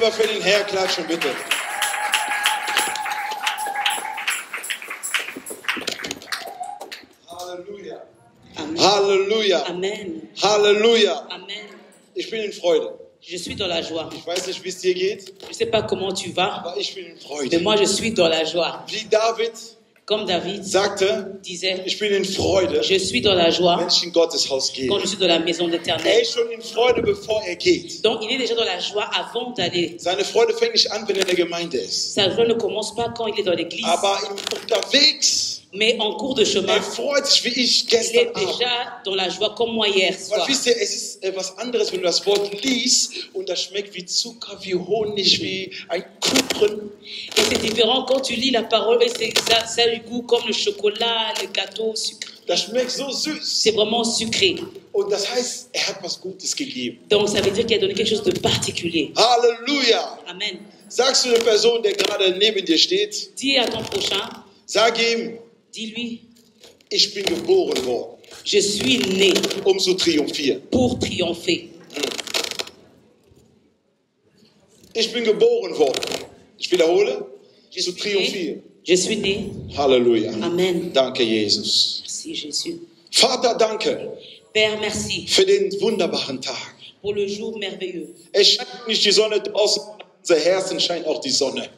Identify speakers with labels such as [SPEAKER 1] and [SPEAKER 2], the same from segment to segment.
[SPEAKER 1] mal für den Herr klatschen, bitte. Halleluja.
[SPEAKER 2] Amen.
[SPEAKER 1] Halleluja.
[SPEAKER 2] Amen.
[SPEAKER 1] Halleluja.
[SPEAKER 2] Amen.
[SPEAKER 1] Ich bin in Freude.
[SPEAKER 2] Je suis dans la joie.
[SPEAKER 1] Ich weiß nicht, wie es dir geht,
[SPEAKER 2] Je ne sais pas comment tu vas,
[SPEAKER 1] aber ich bin in
[SPEAKER 2] mais
[SPEAKER 1] Freude.
[SPEAKER 2] moi je suis dans la joie.
[SPEAKER 1] Wie David
[SPEAKER 2] Comme David
[SPEAKER 1] sagte,
[SPEAKER 2] disait,
[SPEAKER 1] ich bin in Freude,
[SPEAKER 2] je suis dans la joie
[SPEAKER 1] wenn ich in Gottes Haus gehe.
[SPEAKER 2] quand je suis dans la maison
[SPEAKER 1] Er
[SPEAKER 2] d'Éternel.
[SPEAKER 1] ist schon in Freude, bevor er geht.
[SPEAKER 2] Donc il est déjà dans la joie avant d'aller.
[SPEAKER 1] Seine Freude fängt nicht an, wenn er in der Gemeinde ist.
[SPEAKER 2] Sa joie ne commence pas quand il est dans l'église,
[SPEAKER 1] Aber unterwegs,
[SPEAKER 2] mais en cours de chemin,
[SPEAKER 1] er freut sich wie ich
[SPEAKER 2] il est
[SPEAKER 1] gestern Abend.
[SPEAKER 2] déjà dans la joie comme moi hier
[SPEAKER 1] Weil
[SPEAKER 2] soir.
[SPEAKER 1] wisst ihr, es ist etwas anderes, wenn du das Wort liest und das schmeckt wie Zucker, wie Honig, wie ein Kuchen.
[SPEAKER 2] Et c'est différent quand tu lis la parole et ça a du goût comme le chocolat, le gâteau sucré.
[SPEAKER 1] Das schmeckt so süß.
[SPEAKER 2] C'est vraiment sucré.
[SPEAKER 1] Und das heißt, er hat was Gutes gegeben.
[SPEAKER 2] Donc ça veut dire qu'il a donné quelque chose de particulier.
[SPEAKER 1] Halleluja.
[SPEAKER 2] Amen.
[SPEAKER 1] Sagst du der Person, der gerade neben dir steht,
[SPEAKER 2] Dis à ton prochain,
[SPEAKER 1] sag ihm,
[SPEAKER 2] dis-lui,
[SPEAKER 1] ich bin geboren worden,
[SPEAKER 2] je suis né
[SPEAKER 1] zu triumphieren.
[SPEAKER 2] pour triompher.
[SPEAKER 1] Ich bin geboren worden. Ich wiederhole,
[SPEAKER 2] Je
[SPEAKER 1] zu
[SPEAKER 2] suis
[SPEAKER 1] triumphieren.
[SPEAKER 2] né. Je suis né.
[SPEAKER 1] Halleluja.
[SPEAKER 2] Amen.
[SPEAKER 1] Danke, Jesus.
[SPEAKER 2] Merci Jésus.
[SPEAKER 1] Vater, danke
[SPEAKER 2] Père, merci
[SPEAKER 1] für den wunderbaren Tag.
[SPEAKER 2] pour le jour merveilleux.
[SPEAKER 1] Es scheint nicht die Sonne draußen, in unser Herzen scheint auch die Sonne.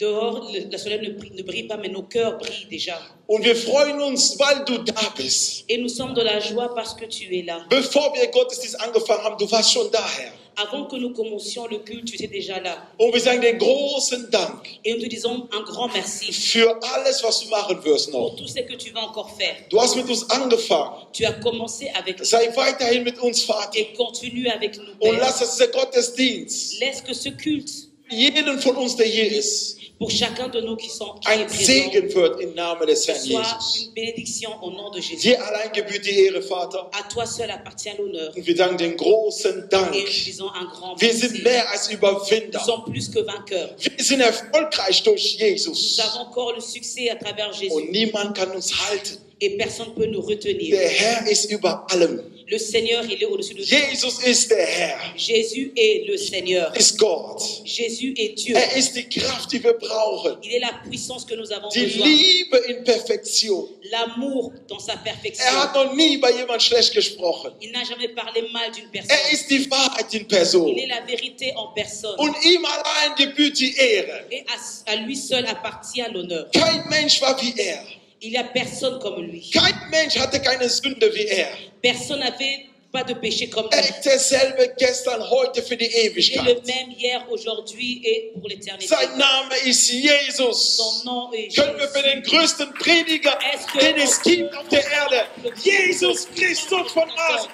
[SPEAKER 2] Dehors, le soleil ne brille pas, mais nos cœurs brillent déjà.
[SPEAKER 1] Und wir freuen uns, weil du da bist.
[SPEAKER 2] Et nous sommes dans la joie parce que tu es là.
[SPEAKER 1] Bevor wir Gottesdienst angefangen haben, du warst schon daher.
[SPEAKER 2] Avant que nous commencions le culte, tu étais déjà là.
[SPEAKER 1] Und wir sagen dir großen Dank
[SPEAKER 2] Et nous te disons un grand merci
[SPEAKER 1] für alles, was du machen wirst
[SPEAKER 2] pour
[SPEAKER 1] noch.
[SPEAKER 2] tout ce que tu vas encore faire.
[SPEAKER 1] Du hast mit uns angefangen.
[SPEAKER 2] Tu as commencé avec nous
[SPEAKER 1] Sei weiterhin mit uns, Vater.
[SPEAKER 2] et continue avec nous,
[SPEAKER 1] Und
[SPEAKER 2] Père.
[SPEAKER 1] lass, dass dieser Gottesdienst
[SPEAKER 2] Laisse que ce culte,
[SPEAKER 1] jeden von uns, der hier ist,
[SPEAKER 2] pour chacun de nous qui est
[SPEAKER 1] ein
[SPEAKER 2] présent,
[SPEAKER 1] Segen wird im Namen des Herrn
[SPEAKER 2] soit
[SPEAKER 1] Jesus.
[SPEAKER 2] une bénédiction au nom de Jésus.
[SPEAKER 1] Dir allein gebührt die Ehre, Vater.
[SPEAKER 2] À toi seul appartient l'honneur.
[SPEAKER 1] Und wir danken den großen Dank.
[SPEAKER 2] Et nous disons un grand
[SPEAKER 1] Wir
[SPEAKER 2] merci.
[SPEAKER 1] sind mehr als
[SPEAKER 2] Nous
[SPEAKER 1] Überwinder.
[SPEAKER 2] sommes plus que vainqueurs.
[SPEAKER 1] Wir sind erfolgreich durch Jesus.
[SPEAKER 2] Nous avons encore le succès à travers Jésus.
[SPEAKER 1] Und niemand kann uns halten.
[SPEAKER 2] Et personne ne peut nous retenir.
[SPEAKER 1] Der Herr ist über allem.
[SPEAKER 2] Le Seigneur, il est au-dessus de tout.
[SPEAKER 1] Jesus ist der Herr.
[SPEAKER 2] Jésus est le Seigneur.
[SPEAKER 1] Ist Gott.
[SPEAKER 2] Jésus est Dieu.
[SPEAKER 1] Er ist die Kraft, die wir brauchen.
[SPEAKER 2] Il est la puissance que nous avons
[SPEAKER 1] Die
[SPEAKER 2] besoin.
[SPEAKER 1] Liebe in Perfektion.
[SPEAKER 2] L'amour dans sa perfection.
[SPEAKER 1] Er hat noch nie bei jemand schlecht gesprochen.
[SPEAKER 2] Il n'a jamais parlé mal d'une personne.
[SPEAKER 1] Er ist die Wahrheit in Person.
[SPEAKER 2] Il est la vérité en personne.
[SPEAKER 1] Und ihm allein gebührt die Ehre.
[SPEAKER 2] Et à lui seul appartient l'honneur.
[SPEAKER 1] Kein Mensch war wie er.
[SPEAKER 2] Il n'y a personne comme lui.
[SPEAKER 1] Kein Mensch hatte keine Sünde wie er.
[SPEAKER 2] Personne n'avait pas de péché comme
[SPEAKER 1] Er
[SPEAKER 2] lui.
[SPEAKER 1] ist derselbe gestern, heute für die
[SPEAKER 2] Il est le
[SPEAKER 1] Ewigkeit.
[SPEAKER 2] même hier, aujourd'hui et pour l'éternité.
[SPEAKER 1] Sein Name ist Jesus.
[SPEAKER 2] Son nom est
[SPEAKER 1] Können wir für
[SPEAKER 2] Jésus.
[SPEAKER 1] den größten Prediger, den es gibt auf der Erde, Jesus Christus von Nazareth.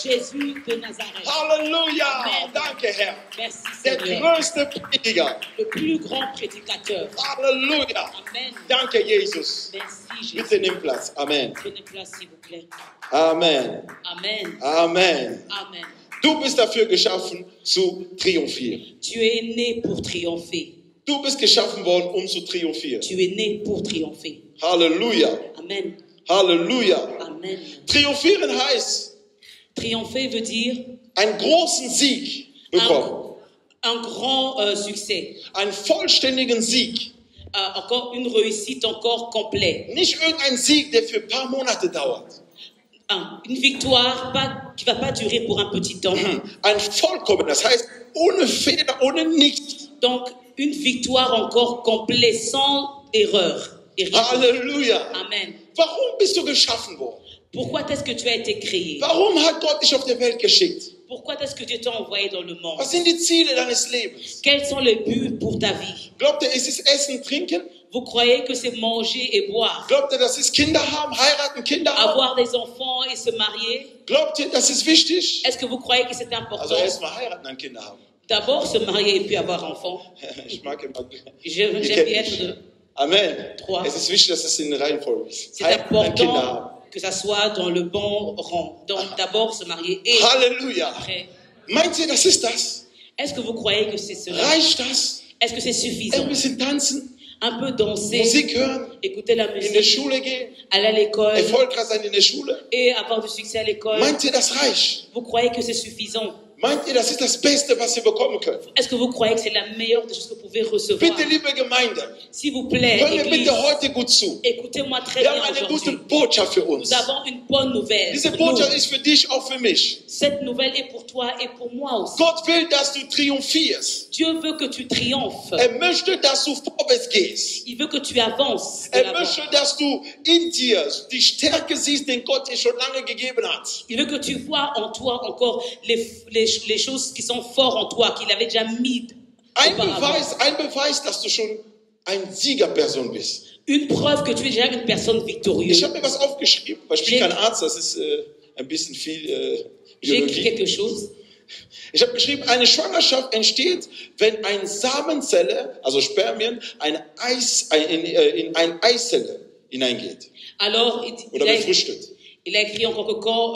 [SPEAKER 2] Jésus de Nazareth.
[SPEAKER 1] Halleluja.
[SPEAKER 2] Amen.
[SPEAKER 1] Danke, Herr.
[SPEAKER 2] Merci
[SPEAKER 1] Der
[SPEAKER 2] Seigneur.
[SPEAKER 1] größte Prediger.
[SPEAKER 2] Le plus grand prédicateur.
[SPEAKER 1] Halleluja.
[SPEAKER 2] Amen.
[SPEAKER 1] Danke, Jesus.
[SPEAKER 2] Merci
[SPEAKER 1] Bitte
[SPEAKER 2] Jésus.
[SPEAKER 1] nimm Platz. Amen.
[SPEAKER 2] Prenez place s'il vous plaît.
[SPEAKER 1] Amen.
[SPEAKER 2] Amen.
[SPEAKER 1] Amen.
[SPEAKER 2] Amen.
[SPEAKER 1] Du bist dafür geschaffen, zu triumphieren.
[SPEAKER 2] Tu es né pour triompher.
[SPEAKER 1] Du bist geschaffen worden, zu triumphieren.
[SPEAKER 2] Tu es né pour triompher.
[SPEAKER 1] Halleluja.
[SPEAKER 2] Amen.
[SPEAKER 1] Halleluja.
[SPEAKER 2] Amen.
[SPEAKER 1] Triumphieren heißt,
[SPEAKER 2] Triompher veut dire
[SPEAKER 1] einen großen Sieg bekommen.
[SPEAKER 2] un grand succès.
[SPEAKER 1] Einen vollständigen Sieg.
[SPEAKER 2] Encore une réussite encore complète.
[SPEAKER 1] Nicht irgendein Sieg, der für ein paar Monate dauert.
[SPEAKER 2] Une victoire qui ne va pas durer pour un petit temps.
[SPEAKER 1] Ein vollkommen, das heißt ohne Fehler, ohne nichts.
[SPEAKER 2] Donc, une victoire encore complète, sans erreur.
[SPEAKER 1] Halleluja.
[SPEAKER 2] Amen.
[SPEAKER 1] Warum bist du geschaffen worden?
[SPEAKER 2] Pourquoi est-ce que tu as été créé?
[SPEAKER 1] Warum hat Gott dich auf der Welt geschickt?
[SPEAKER 2] Pourquoi est-ce que Dieu t'a envoyé dans le monde?
[SPEAKER 1] Was sind die Ziele deines Lebens?
[SPEAKER 2] Quels sont les buts pour ta vie?
[SPEAKER 1] Glaubt ihr, ist es Essen, Trinken?
[SPEAKER 2] Vous croyez que c'est manger et boire?
[SPEAKER 1] Glaubt ihr, das ist Kinder haben, heiraten, Kinder haben?
[SPEAKER 2] Avoir des enfants et se marier?
[SPEAKER 1] Glaubt ihr, das ist wichtig?
[SPEAKER 2] Est-ce que vous croyez que c'est important?
[SPEAKER 1] Also erstmal heiraten, dann Kinder haben.
[SPEAKER 2] D'abord se marier et puis avoir enfant.
[SPEAKER 1] Ich mag immer.
[SPEAKER 2] J'aime bien être de...
[SPEAKER 1] Amen.
[SPEAKER 2] Trois.
[SPEAKER 1] Es ist wichtig, dass es in der Reihenfolge ist.
[SPEAKER 2] C'est
[SPEAKER 1] Heiraten, dann Kinder haben.
[SPEAKER 2] important que ça soit dans le bon rang. Donc d'abord se marier et
[SPEAKER 1] Halleluja.
[SPEAKER 2] après.
[SPEAKER 1] Meint ihr, das ist das?
[SPEAKER 2] Est-ce que vous croyez que c'est cela?
[SPEAKER 1] Reicht das?
[SPEAKER 2] Est-ce que c'est
[SPEAKER 1] Ein
[SPEAKER 2] suffisant?
[SPEAKER 1] bisschen tanzen,
[SPEAKER 2] Un peu danser,
[SPEAKER 1] Musik hören,
[SPEAKER 2] écouter la
[SPEAKER 1] in der
[SPEAKER 2] musique,
[SPEAKER 1] Schule gehen,
[SPEAKER 2] aller à l'école
[SPEAKER 1] erfolgreich sein in der Schule?
[SPEAKER 2] et avoir du succès à l'école.
[SPEAKER 1] Meint ihr, das reicht?
[SPEAKER 2] Vous croyez que c'est suffisant?
[SPEAKER 1] Meint ihr, das ist das Beste, was ihr bekommen könnt?
[SPEAKER 2] Est-ce que vous croyez que c'est la meilleure des choses que vous pouvez recevoir?
[SPEAKER 1] Bitte, liebe Gemeinde,
[SPEAKER 2] S'il vous plaît,
[SPEAKER 1] hör mir
[SPEAKER 2] Église,
[SPEAKER 1] bitte heute gut zu.
[SPEAKER 2] écoutez-moi très
[SPEAKER 1] Wir
[SPEAKER 2] bien
[SPEAKER 1] haben eine gute
[SPEAKER 2] aujourd'hui.
[SPEAKER 1] Botschaft für
[SPEAKER 2] Nous
[SPEAKER 1] uns.
[SPEAKER 2] avons une bonne nouvelle.
[SPEAKER 1] Diese
[SPEAKER 2] pour nous.
[SPEAKER 1] Botschaft ist für dich, auch für mich.
[SPEAKER 2] Cette nouvelle est pour toi et pour moi aussi.
[SPEAKER 1] Gott will, dass du triumphierst.
[SPEAKER 2] Dieu veut que tu triomphes.
[SPEAKER 1] Möchte, dass du vorwärts gehst.
[SPEAKER 2] Il veut que tu avances. de l'avant.
[SPEAKER 1] Möchte, dass du in dir die Stärke siehst, den Gott dir schon lange gegeben hat.
[SPEAKER 2] Il veut que tu vois en toi encore les choses qui sont fortes en toi, qu'il avait déjà mis auparavant.
[SPEAKER 1] Ein Beweis, dass du schon eine Siegerperson bist.
[SPEAKER 2] Une preuve que tu es déjà une personne victorieuse.
[SPEAKER 1] Ich habe mir was aufgeschrieben, weil ich bin kein Arzt, das ist ein bisschen viel
[SPEAKER 2] J'ai écrit
[SPEAKER 1] Biologie.
[SPEAKER 2] quelque chose.
[SPEAKER 1] Ich habe geschrieben, eine Schwangerschaft entsteht, wenn eine Samenzelle, also Spermien, in eine Eizelle hineingeht
[SPEAKER 2] Alors,
[SPEAKER 1] oder befruchtet.
[SPEAKER 2] il a écrit encore que quand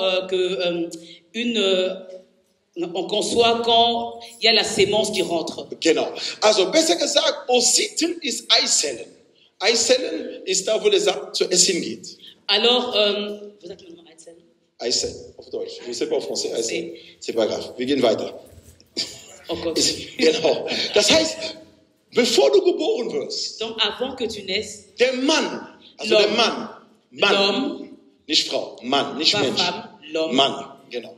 [SPEAKER 2] on conçoit quand il y a la sémence qui rentre.
[SPEAKER 1] Genau. Also besser gesagt, Oocyten ist Eizellen. Eizellen ist da, wo der Samen zuerst hingeht.
[SPEAKER 2] Alors, vous êtes maintenant Eizellen?
[SPEAKER 1] Eizellen, auf Deutsch. Je ne sais pas en français. Eizellen. C'est pas grave. Wir gehen weiter.
[SPEAKER 2] Encore.
[SPEAKER 1] Genau. Das heißt, bevor du geboren wirst,
[SPEAKER 2] Donc, avant que tu naisses,
[SPEAKER 1] der Mann, also der Mann,
[SPEAKER 2] l'homme,
[SPEAKER 1] nicht Frau, Mann, nicht
[SPEAKER 2] pas
[SPEAKER 1] Mensch,
[SPEAKER 2] femme, l'homme,
[SPEAKER 1] Mann, genau.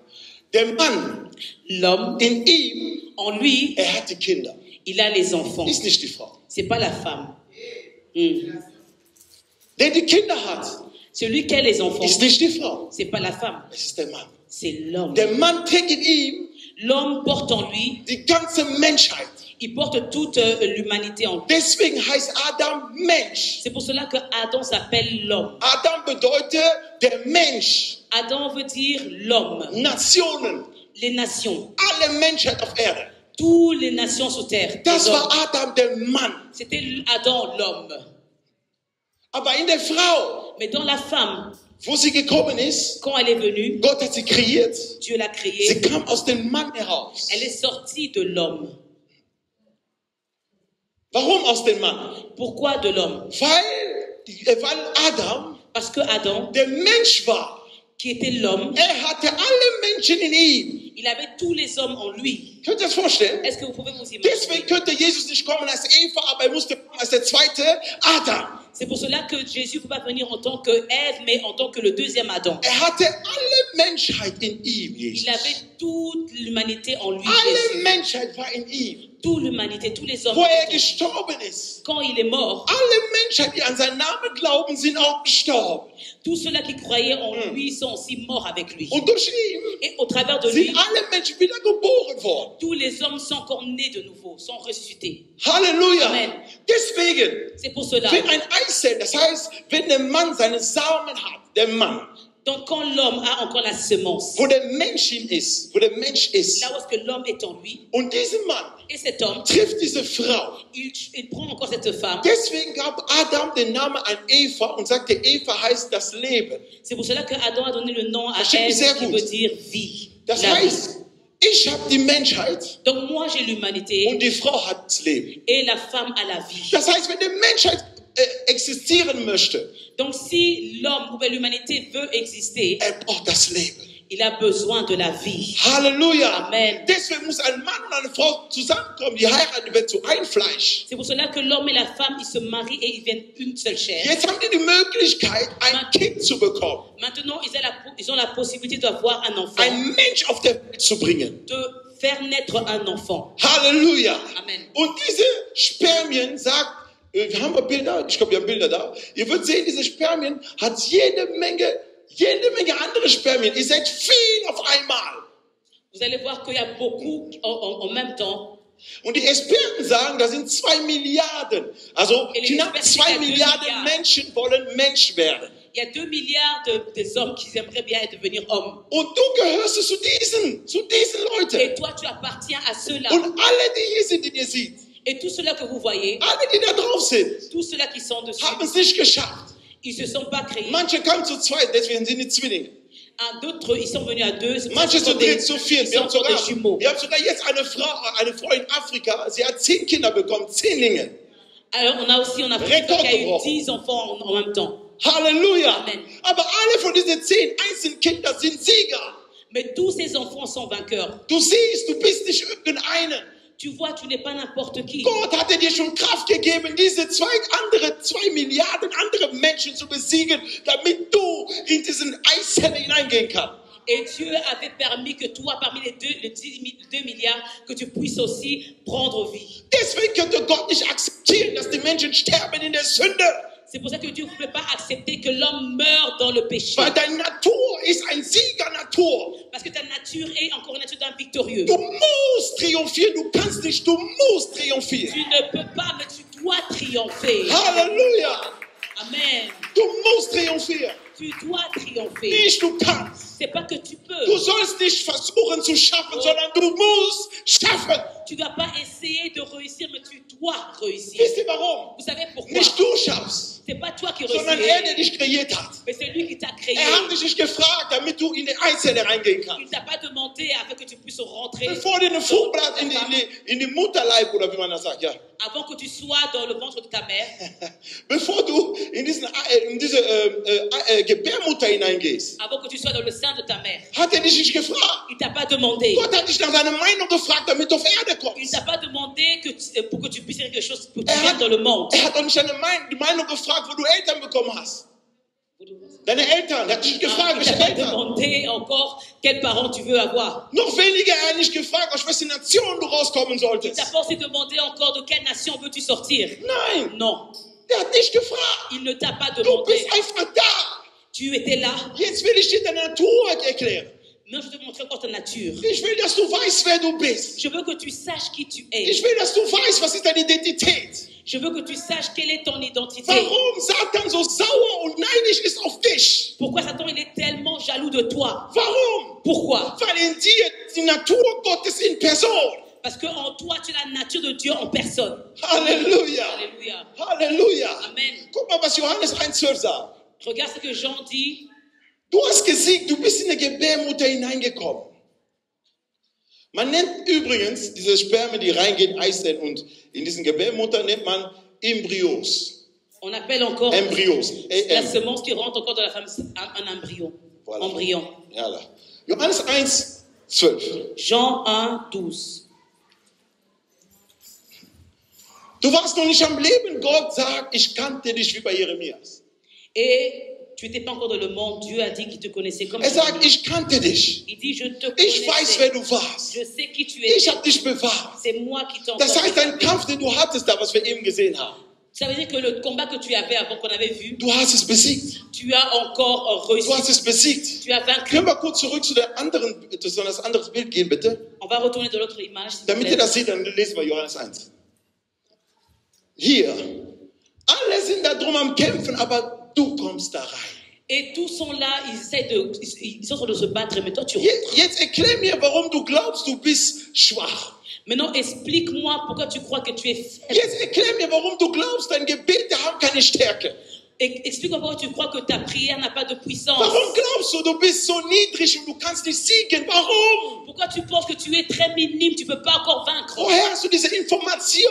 [SPEAKER 1] Der Mann,
[SPEAKER 2] l'homme,
[SPEAKER 1] in ihm,
[SPEAKER 2] en lui,
[SPEAKER 1] hat die Kinder,
[SPEAKER 2] il a les enfants.
[SPEAKER 1] ist nicht die Frau.
[SPEAKER 2] C'est pas la femme.
[SPEAKER 1] Der die Kinder hat,
[SPEAKER 2] Celui qui a les enfants,
[SPEAKER 1] ist nicht die Frau,
[SPEAKER 2] c'est pas la femme,
[SPEAKER 1] es ist der Mann.
[SPEAKER 2] c'est l'homme.
[SPEAKER 1] Der Mann trägt in ihm
[SPEAKER 2] L'homme porte en lui,
[SPEAKER 1] die ganze Menschheit.
[SPEAKER 2] il porte toute l'humanité en lui.
[SPEAKER 1] Deswegen heißt Adam Mensch.
[SPEAKER 2] C'est pour cela que Adam s'appelle l'homme.
[SPEAKER 1] Adam bedeutet der Mensch.
[SPEAKER 2] Adam veut dire l'homme,
[SPEAKER 1] Nationen,
[SPEAKER 2] les nations,
[SPEAKER 1] alle Menschheit auf Erde.
[SPEAKER 2] toutes les nations sur terre.
[SPEAKER 1] Das
[SPEAKER 2] les
[SPEAKER 1] war
[SPEAKER 2] hommes.
[SPEAKER 1] Adam, der Mann.
[SPEAKER 2] C'était Adam l'homme.
[SPEAKER 1] Aber in der Frau,
[SPEAKER 2] Mais dans la femme,
[SPEAKER 1] wo sie gekommen ist,
[SPEAKER 2] quand elle est venue,
[SPEAKER 1] Gott hat sie kreiert.
[SPEAKER 2] Dieu l'a
[SPEAKER 1] Sie
[SPEAKER 2] créée.
[SPEAKER 1] kam aus dem Mann heraus.
[SPEAKER 2] Elle est sortie de l'homme.
[SPEAKER 1] Warum aus dem Mann?
[SPEAKER 2] Pourquoi de l'homme?
[SPEAKER 1] Weil Adam
[SPEAKER 2] Parce que Adam,
[SPEAKER 1] der Mensch war.
[SPEAKER 2] qui était l'homme,
[SPEAKER 1] Hatte alle Menschen in ihm.
[SPEAKER 2] il avait tous les hommes en lui.
[SPEAKER 1] Könnt ihr das vorstellen?
[SPEAKER 2] Est-ce que vous pouvez vous imaginer?
[SPEAKER 1] Deswegen könnte Jesus nicht kommen als Eva, aber musste kommen als der zweite Adam.
[SPEAKER 2] C'est pour cela que Jésus ne peut pas venir en tant que Ève, mais en tant que le deuxième Adam.
[SPEAKER 1] Hatte alle Menschheit in ihm, Jesus.
[SPEAKER 2] Il avait toute l'humanité en lui.
[SPEAKER 1] Alle
[SPEAKER 2] Jésus.
[SPEAKER 1] Menschheit war in ihm.
[SPEAKER 2] Toute l'humanité, tous les hommes.
[SPEAKER 1] Wo gestorben ist.
[SPEAKER 2] Quand il est mort,
[SPEAKER 1] Alle Menschheit, die an seinen Namen glauben, sind auch gestorben.
[SPEAKER 2] tous ceux-là qui croyaient en lui sont aussi morts avec lui.
[SPEAKER 1] Und durch ihn
[SPEAKER 2] Et au travers de lui,
[SPEAKER 1] sind alle Menschen wieder geboren worden.
[SPEAKER 2] tous les hommes sont encore nés de nouveau, sont ressuscités.
[SPEAKER 1] Halleluja.
[SPEAKER 2] Amen.
[SPEAKER 1] Deswegen,
[SPEAKER 2] C'est pour cela.
[SPEAKER 1] wenn ein Eizell, das heißt, wenn der Mann seine Samen hat, der Mann,
[SPEAKER 2] Donc quand l'homme a encore la semence,
[SPEAKER 1] wo der Mensch hin ist, wo der Mensch ist,
[SPEAKER 2] là où est-ce que l'homme est en lui,
[SPEAKER 1] und dieser Mann
[SPEAKER 2] et cet homme,
[SPEAKER 1] trifft diese Frau.
[SPEAKER 2] il prend encore cette femme.
[SPEAKER 1] Deswegen gab Adam den Namen an Eva und sagte, Eva heißt das Leben.
[SPEAKER 2] C'est pour cela que Adam a donné le nom à
[SPEAKER 1] Versteht ihr sehr
[SPEAKER 2] Ève qui
[SPEAKER 1] gut.
[SPEAKER 2] veut dire vie.
[SPEAKER 1] Das
[SPEAKER 2] La vie.
[SPEAKER 1] heißt, ich habe die Menschheit
[SPEAKER 2] Donc moi j'ai l'humanité
[SPEAKER 1] und die Frau hat das Leben.
[SPEAKER 2] et la femme a la vie.
[SPEAKER 1] Das heißt, wenn die Menschheit existieren möchte,
[SPEAKER 2] Donc si l'homme ou l'humanité veut exister,
[SPEAKER 1] braucht das Leben.
[SPEAKER 2] il a besoin de la vie.
[SPEAKER 1] Halleluja.
[SPEAKER 2] Amen.
[SPEAKER 1] Deswegen muss ein Mann und eine Frau zusammenkommen, die heiraten, wird zu ein Fleisch.
[SPEAKER 2] C'est pour cela que l'homme et la femme, ils se marient et ils viennent une seule chair.
[SPEAKER 1] Jetzt haben die Möglichkeit, ein Kind zu bekommen,
[SPEAKER 2] Maintenant, ils ont la possibilité d'avoir un enfant,
[SPEAKER 1] einen Mensch auf der Welt zu bringen.
[SPEAKER 2] de faire naître un enfant.
[SPEAKER 1] Halleluja.
[SPEAKER 2] Amen.
[SPEAKER 1] Und diese Spermien sagt, wir haben Bilder, ich glaube, wir haben Bilder da. Ihr würdet sehen, diese Spermien hat jede Menge andere Spermien. Ihr seid viel auf einmal.
[SPEAKER 2] Vous allez voir qu'il y a beaucoup en même temps.
[SPEAKER 1] Und die Experten sagen, da sind 2 Milliarden. Also knapp 2 Milliarden Menschen wollen Mensch werden.
[SPEAKER 2] Il y a 2 milliards des hommes qui aimeraient bien devenir hommes.
[SPEAKER 1] Und du gehörst zu diesen Leuten.
[SPEAKER 2] Et toi, tu appartiens à ceux-là.
[SPEAKER 1] Und alle, die hier sind, die ihr seht,
[SPEAKER 2] Et tous ceux-là que vous voyez,
[SPEAKER 1] alle, die da drauf sind,
[SPEAKER 2] tous ceux-là qui sont dessus,
[SPEAKER 1] haben es nicht geschafft.
[SPEAKER 2] ils ne se sont pas créés.
[SPEAKER 1] Manche kamen zu zweit, deswegen sind die Zwillinge.
[SPEAKER 2] D'autres, ils sont venus à deux.
[SPEAKER 1] Manche zu dritt, zu
[SPEAKER 2] Ils
[SPEAKER 1] viert.
[SPEAKER 2] sont
[SPEAKER 1] Wir haben
[SPEAKER 2] encore des jumeaux.
[SPEAKER 1] sogar jetzt eine Frau in Afrika, sie hat 10 Kinder bekommen, 10 Linge.
[SPEAKER 2] Alors, on a aussi en Afrique qui a eu 10 enfants en même temps.
[SPEAKER 1] Halleluja.
[SPEAKER 2] Amen.
[SPEAKER 1] Aber alle von diesen 10 Einzelkinder sind Sieger.
[SPEAKER 2] Mais tous ces enfants sont vainqueurs.
[SPEAKER 1] Du siehst, du bist nicht irgendeinen.
[SPEAKER 2] Tu vois, tu n'es pas n'importe qui.
[SPEAKER 1] Gott hatte dir schon Kraft gegeben, diese 2 Milliarden andere Menschen zu besiegen, damit du in diesen Eiszelle hineingehen kannst.
[SPEAKER 2] Et Dieu avait permis que toi, parmi les 2 milliards, que tu puisses aussi prendre vie.
[SPEAKER 1] Deswegen könnte Gott nicht akzeptieren, dass die Menschen sterben in der Sünde.
[SPEAKER 2] C'est pour ça que Dieu ne peut pas accepter que l'homme meure dans le péché.
[SPEAKER 1] Weil deine Natur ist ein Siegernatur.
[SPEAKER 2] Parce que ta nature est encore une nature d'un victorieux.
[SPEAKER 1] Du musst triumphieren, du kannst nicht, du musst triumphieren.
[SPEAKER 2] Tu ne peux pas, mais tu dois triompher.
[SPEAKER 1] Halleluja.
[SPEAKER 2] Amen.
[SPEAKER 1] Du musst triumphieren.
[SPEAKER 2] Tu dois triompher.
[SPEAKER 1] Nicht du kannst.
[SPEAKER 2] C'est pas que tu peux.
[SPEAKER 1] Du sollst nicht versuchen zu schaffen, sondern du musst schaffen.
[SPEAKER 2] Tu ne dois pas essayer de réussir, mais tu dois réussir.
[SPEAKER 1] Wisst ihr warum?
[SPEAKER 2] Vous savez pourquoi?
[SPEAKER 1] Nicht du schaffst,
[SPEAKER 2] C'est pas toi qui
[SPEAKER 1] sondern
[SPEAKER 2] réussis,
[SPEAKER 1] der dich kreiert hat.
[SPEAKER 2] mais c'est lui qui t'a créé.
[SPEAKER 1] Hat dich nicht gefragt, damit du in die Eizelle reingehen
[SPEAKER 2] Il
[SPEAKER 1] kannst.
[SPEAKER 2] t'a pas demandé afin que tu puisses rentrer
[SPEAKER 1] Bevor du in den Fruchtblatt, in die Mutterleib, oder wie man das sagt, ja.
[SPEAKER 2] avant que tu sois dans le ventre de ta mère.
[SPEAKER 1] Bevor du in diese Gebärmutter hineingehst,
[SPEAKER 2] Avant que tu sois dans le sein de ta mère.
[SPEAKER 1] hat dich nicht gefragt.
[SPEAKER 2] Il t'a pas demandé.
[SPEAKER 1] Gott hat dich nach deiner Meinung gefragt, damit du auf Erde
[SPEAKER 2] Il
[SPEAKER 1] kommst.
[SPEAKER 2] t'a pas demandé pour que tu puisses faire quelque chose pour que tu viennes dans le monde.
[SPEAKER 1] Hat doch nicht die Meinung gefragt, wo du Eltern bekommen hast. Deine Eltern, er hat dich gefragt,
[SPEAKER 2] Il t'a
[SPEAKER 1] welche
[SPEAKER 2] pas
[SPEAKER 1] Eltern.
[SPEAKER 2] demandé encore quels parents tu veux avoir.
[SPEAKER 1] Noch weniger, er hat nicht gefragt, aus welcher Nation du rauskommen
[SPEAKER 2] Il t'a
[SPEAKER 1] solltest.
[SPEAKER 2] pas aussi demandé encore de quelle nation veux-tu sortir.
[SPEAKER 1] Nein,
[SPEAKER 2] Non,
[SPEAKER 1] der hat nicht gefragt.
[SPEAKER 2] il ne t'a pas
[SPEAKER 1] Du
[SPEAKER 2] demandé.
[SPEAKER 1] bist einfach da.
[SPEAKER 2] Tu étais là.
[SPEAKER 1] Jetzt will ich dir deine Natur erklären.
[SPEAKER 2] Non, je te montre encore ta nature.
[SPEAKER 1] Ich will, dass du weißt, wer du bist.
[SPEAKER 2] Je veux que tu saches qui tu
[SPEAKER 1] Ich
[SPEAKER 2] es.
[SPEAKER 1] will, dass du weißt, was ist deine Identität.
[SPEAKER 2] Je veux que tu saches quelle est ton identité.
[SPEAKER 1] Warum Satan so sauer und neidisch ist auf dich?
[SPEAKER 2] Pourquoi Satan il est tellement jaloux de toi?
[SPEAKER 1] Warum?
[SPEAKER 2] Pourquoi?
[SPEAKER 1] Weil in dir die Natur Gottes in Person.
[SPEAKER 2] Parce qu'en toi, tu as la nature de Dieu en personne.
[SPEAKER 1] Halleluja.
[SPEAKER 2] Alléluia.
[SPEAKER 1] Halleluja.
[SPEAKER 2] Amen.
[SPEAKER 1] Guck mal, was Johannes 1,12 sagt.
[SPEAKER 2] Regarde ce que Jean dit.
[SPEAKER 1] Du hast gesiegt, du bist in die Gebärmutter hineingekommen. Man nennt übrigens diese Spermien, die reingehen, Eizellen, und in diesen Gebärmutter nennt man Embryos.
[SPEAKER 2] On appelle encore
[SPEAKER 1] Embryos.
[SPEAKER 2] la semence qui rentre encore dans la femme un embryon.
[SPEAKER 1] Voilà.
[SPEAKER 2] Embryon.
[SPEAKER 1] Ja, da. Johannes 1,12.
[SPEAKER 2] Jean 1, 12.
[SPEAKER 1] Du warst noch nicht am Leben. Gott sagt, ich kannte dich wie bei Jeremias.
[SPEAKER 2] Et tu n'étais pas encore dans le monde. Dieu a dit qu'il te connaissait comme
[SPEAKER 1] Sagt,
[SPEAKER 2] Jérémie.
[SPEAKER 1] ich kannte dich.
[SPEAKER 2] Il dit, je te
[SPEAKER 1] Ich weiß, wer
[SPEAKER 2] connaissais.
[SPEAKER 1] du warst.
[SPEAKER 2] Je sais qui tu
[SPEAKER 1] Ich
[SPEAKER 2] es.
[SPEAKER 1] habe dich bewahrt.
[SPEAKER 2] C'est moi qui t'ai
[SPEAKER 1] Das
[SPEAKER 2] encore
[SPEAKER 1] heißt, dein
[SPEAKER 2] préservé.
[SPEAKER 1] Kampf, den du hattest, da, was wir eben gesehen haben,
[SPEAKER 2] Ça veut dire que le combat que tu avais avant qu'on avait vu,
[SPEAKER 1] du hast es besiegt.
[SPEAKER 2] tu as encore réussi.
[SPEAKER 1] Du hast es besiegt.
[SPEAKER 2] Tu as vaincu.
[SPEAKER 1] Können wir kurz zurück zu der anderen, zu das andere Bild gehen, bitte?
[SPEAKER 2] On va retourner dans l'autre image. s'il vous
[SPEAKER 1] Damit
[SPEAKER 2] plaît.
[SPEAKER 1] ihr das seht, dann lesen wir Johannes 1. Hier. Alle sind da drum am Kämpfen, aber du kommst da rein.
[SPEAKER 2] Et tous sont là, ils sont en train de se battre, mais toi tu rentres.
[SPEAKER 1] Jetzt erklär mir, warum du glaubst, du bist schwach.
[SPEAKER 2] Maintenant, explique-moi pourquoi tu crois que tu es faible.
[SPEAKER 1] Jetzt erklär mir, warum du glaubst, deine Gebete haben keine Stärke.
[SPEAKER 2] Explique-moi pourquoi tu crois que ta prière n'a pas de puissance.
[SPEAKER 1] Warum glaubst du, du bist so niedrig und du kannst nicht siegen? Warum?
[SPEAKER 2] Pourquoi tu penses que tu es très minime, tu ne peux pas encore vaincre.
[SPEAKER 1] Woher hast du diese
[SPEAKER 2] Qui
[SPEAKER 1] Information?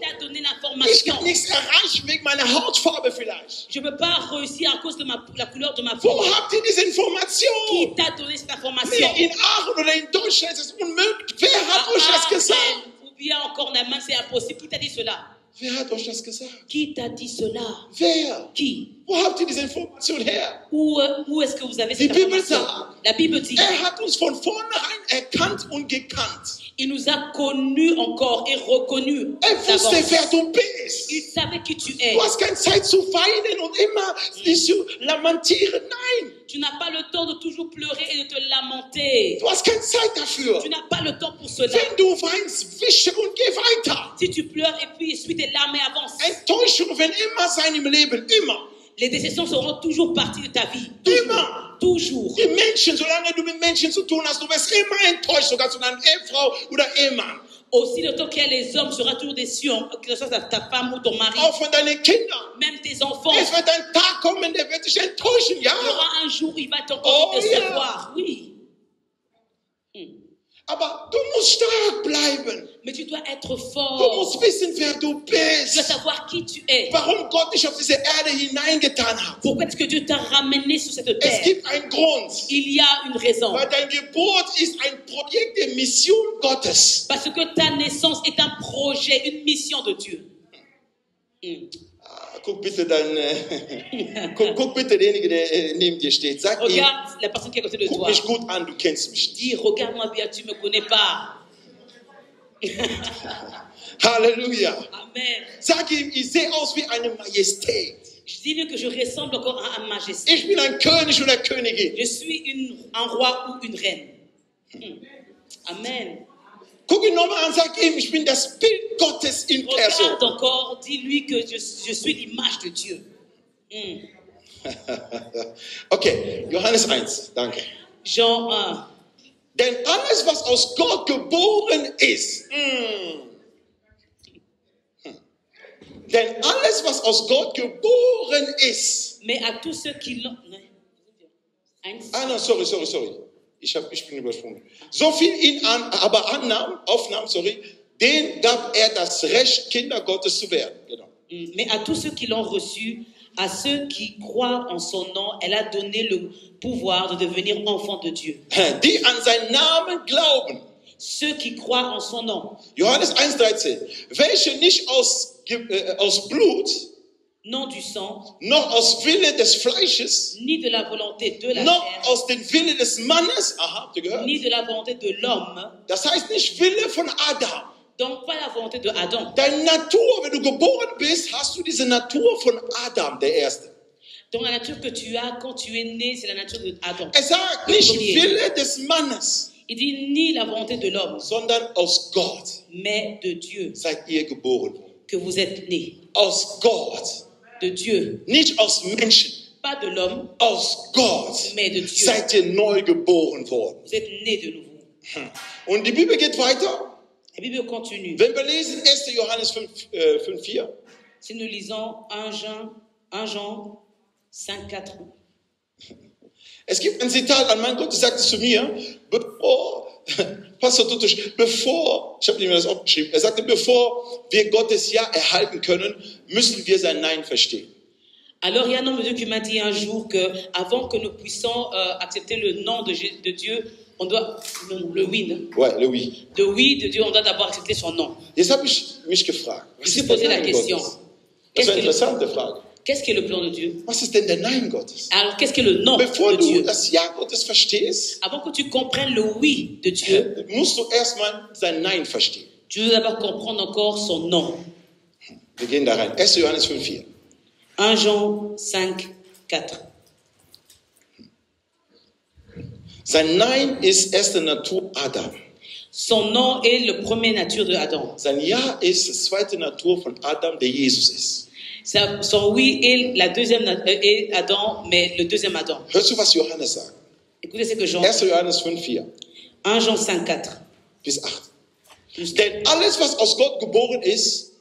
[SPEAKER 2] t'a donné
[SPEAKER 1] Ich
[SPEAKER 2] l'information?
[SPEAKER 1] kann nichts erreichen wegen meiner Hautfarbe vielleicht.
[SPEAKER 2] Je ne peux pas réussir à cause de la couleur de ma
[SPEAKER 1] Wo
[SPEAKER 2] peau.
[SPEAKER 1] habt ihr diese
[SPEAKER 2] Qui
[SPEAKER 1] Information?
[SPEAKER 2] t'a donné cette
[SPEAKER 1] Nee,
[SPEAKER 2] information?
[SPEAKER 1] in Aachen oder in Deutschland ist es unmöglich. Wer hat euch das gesagt?
[SPEAKER 2] Amen. Ou bien encore en Allemagne, c'est impossible. Qui t'a dit cela?
[SPEAKER 1] Wer hat euch das gesagt?
[SPEAKER 2] Qui t'a dit cela?
[SPEAKER 1] Wer?
[SPEAKER 2] Qui?
[SPEAKER 1] Wo habt ihr diese Information her?
[SPEAKER 2] Où est-ce que vous avez
[SPEAKER 1] Die
[SPEAKER 2] cette
[SPEAKER 1] Bibel
[SPEAKER 2] information?
[SPEAKER 1] sagt,
[SPEAKER 2] La Bible dit,
[SPEAKER 1] hat uns von vornherein erkannt und gekannt.
[SPEAKER 2] il nous a connus encore et reconnus
[SPEAKER 1] Wusste,
[SPEAKER 2] d'avance.
[SPEAKER 1] wer du bist.
[SPEAKER 2] Il savait qui tu es.
[SPEAKER 1] Du hast keine Zeit zu weinen und immer dich zu lamentieren. Nein,
[SPEAKER 2] Tu n'as pas le temps de toujours pleurer et de te lamenter.
[SPEAKER 1] du hast keine Zeit dafür.
[SPEAKER 2] Tu n'as pas le temps pour cela.
[SPEAKER 1] Wenn du weinst, wische und geh weiter.
[SPEAKER 2] Si tu pleures et puis essuie tes larmes et avance.
[SPEAKER 1] Enttäuschungen werden immer sein im Leben, immer.
[SPEAKER 2] Les déceptions seront toujours partie de ta vie.
[SPEAKER 1] Immer.
[SPEAKER 2] Toujours.
[SPEAKER 1] Die Menschen, solange du mit Menschen zu tun hast, du wirst immer enttäuscht, sogar zu deiner Ehefrau oder Ehemann.
[SPEAKER 2] Aussi longtemps qu'il y a les hommes, sera toujours déçu, que ce soit ta femme ou ton mari,
[SPEAKER 1] Auch von deinen Kindern.
[SPEAKER 2] même tes enfants.
[SPEAKER 1] Es wird ein Tag kommen, der wird dich enttäuschen, ja.
[SPEAKER 2] Il y aura un jour, il va t'encore
[SPEAKER 1] Oh,
[SPEAKER 2] décevoir. Oui.
[SPEAKER 1] Aber du musst stark bleiben.
[SPEAKER 2] Mais tu dois être
[SPEAKER 1] Du
[SPEAKER 2] fort.
[SPEAKER 1] musst wissen, wer du
[SPEAKER 2] Tu dois
[SPEAKER 1] bist.
[SPEAKER 2] savoir qui tu es.
[SPEAKER 1] Warum Gott dich auf diese Erde hineingetan hat.
[SPEAKER 2] Pourquoi est-ce que Dieu t'a ramené sur cette
[SPEAKER 1] Es
[SPEAKER 2] terre?
[SPEAKER 1] gibt einen Grund.
[SPEAKER 2] Il y a une raison.
[SPEAKER 1] Weil dein Geburt ist ein Projekt der Mission Gottes.
[SPEAKER 2] Parce que ta naissance est un projet, une mission de Dieu.
[SPEAKER 1] Guck bitte guck bitte denjenigen, der neben dir steht. Sag ihm,
[SPEAKER 2] Regarde la personne qui est à côté de
[SPEAKER 1] guck
[SPEAKER 2] toi.
[SPEAKER 1] mich gut an, du kennst mich nicht.
[SPEAKER 2] Dis, regarde-moi bien, tu ne me connais pas.
[SPEAKER 1] Halleluja.
[SPEAKER 2] Amen.
[SPEAKER 1] Sag ihm, ich sehe aus wie eine Majestät.
[SPEAKER 2] Je dis que je ressemble encore à un majesté.
[SPEAKER 1] Ich bin ein König oder Königin.
[SPEAKER 2] Je suis un roi ou une reine. Amen.
[SPEAKER 1] Guck ihn nochmal an, sag ihm, ich bin das Bild Gottes in Person.
[SPEAKER 2] Regarde encore, dis-lui que je suis l'image de Dieu.
[SPEAKER 1] Okay, Johannes 1, danke.
[SPEAKER 2] Jean 1.
[SPEAKER 1] Denn alles, was aus Gott geboren ist, denn alles, was aus Gott geboren ist,
[SPEAKER 2] Mais à tous ceux qui l'ont...
[SPEAKER 1] ah non, sorry. Ich bin übersprungen. So viel ihn aufnahm, den gab er das Recht, Kinder Gottes zu werden. Genau.
[SPEAKER 2] Mais à tous ceux qui l'ont reçu, à ceux qui croient en son nom, elle a donné le pouvoir de devenir enfants de Dieu.
[SPEAKER 1] Die an seinen Namen glauben.
[SPEAKER 2] Ceux qui croient en son nom.
[SPEAKER 1] Johannes 1,13. Welche nicht aus Blut,
[SPEAKER 2] Non du sang,
[SPEAKER 1] noch aus Wille des Fleisches,
[SPEAKER 2] ni de la volonté de la
[SPEAKER 1] noch
[SPEAKER 2] chair,
[SPEAKER 1] aus dem Wille des Mannes, aha, habt ihr gehört?
[SPEAKER 2] ni de la volonté de l'homme.
[SPEAKER 1] Das heißt nicht Wille von Adam.
[SPEAKER 2] Donc pas la volonté de Adam.
[SPEAKER 1] Deine Natur, wenn du geboren bist, hast du diese Natur von Adam, der Erste.
[SPEAKER 2] Donc la nature que tu as quand tu es né, c'est la nature de Adam.
[SPEAKER 1] Er sagt nicht Wille des Mannes,
[SPEAKER 2] Il dit ni la volonté de l'homme,
[SPEAKER 1] sondern aus Gott
[SPEAKER 2] mais de Dieu
[SPEAKER 1] seid ihr geboren worden.
[SPEAKER 2] que vous êtes nés.
[SPEAKER 1] Aus Gott,
[SPEAKER 2] De Dieu,
[SPEAKER 1] nicht aus Menschen.
[SPEAKER 2] pas de l'homme,
[SPEAKER 1] Aus Gott
[SPEAKER 2] mais de Dieu.
[SPEAKER 1] seid ihr neu geboren worden.
[SPEAKER 2] Vous êtes nés de nouveau.
[SPEAKER 1] Und die Bibel geht weiter.
[SPEAKER 2] La Bible continue.
[SPEAKER 1] Wenn wir lesen 1. Johannes 5,4.
[SPEAKER 2] Si nous lisons 1 Jean 5, 4.
[SPEAKER 1] Es gibt ein Zitat, ein Mann Gottes sagte zu mir, Pastor Tutusch, ich habe mir das aufgeschrieben, er sagte, bevor wir Gottes Ja erhalten können, müssen wir sein Nein verstehen.
[SPEAKER 2] Alors il y a un homme de Dieu qui m'a dit un jour que avant que nous puissions accepter le nom de Dieu, on doit le oui, non?
[SPEAKER 1] Ouais, le oui.
[SPEAKER 2] Le oui de Dieu, on doit d'abord accepter son nom.
[SPEAKER 1] Jetzt habe ich mich gefragt,
[SPEAKER 2] Je
[SPEAKER 1] was
[SPEAKER 2] suis
[SPEAKER 1] ist der
[SPEAKER 2] posé la
[SPEAKER 1] Nein
[SPEAKER 2] question.
[SPEAKER 1] Gottes? Das ist eine interessante Frage.
[SPEAKER 2] Qu'est-ce qui est le plan de Dieu?
[SPEAKER 1] Was ist denn der Nein Gottes?
[SPEAKER 2] Alors qu'est-ce qui est le nom
[SPEAKER 1] Bevor
[SPEAKER 2] de
[SPEAKER 1] du
[SPEAKER 2] Dieu?
[SPEAKER 1] das Ja Gottes verstehst,
[SPEAKER 2] Avant que tu comprennes le oui de Dieu,
[SPEAKER 1] musst du erstmal sein Nein verstehen.
[SPEAKER 2] tu dois d'abord comprendre encore son nom.
[SPEAKER 1] Wir gehen da rein. 1. Johannes 5,4.
[SPEAKER 2] 1 Jean 5, 4.
[SPEAKER 1] Sein Nein ist erste Natur Adam.
[SPEAKER 2] Son nom est le premier nature de Adam.
[SPEAKER 1] Sein Ja ist die zweite Natur von Adam, der Jesus ist.
[SPEAKER 2] Son oui est la deuxième est Adam, mais le deuxième Adam.
[SPEAKER 1] Hörst du, was Johannes sagt?
[SPEAKER 2] Écoutez ce que Jean
[SPEAKER 1] 1. Johannes 5,4
[SPEAKER 2] 1 Jean 5, 4.
[SPEAKER 1] bis 8. Denn alles, was aus Gott geboren ist,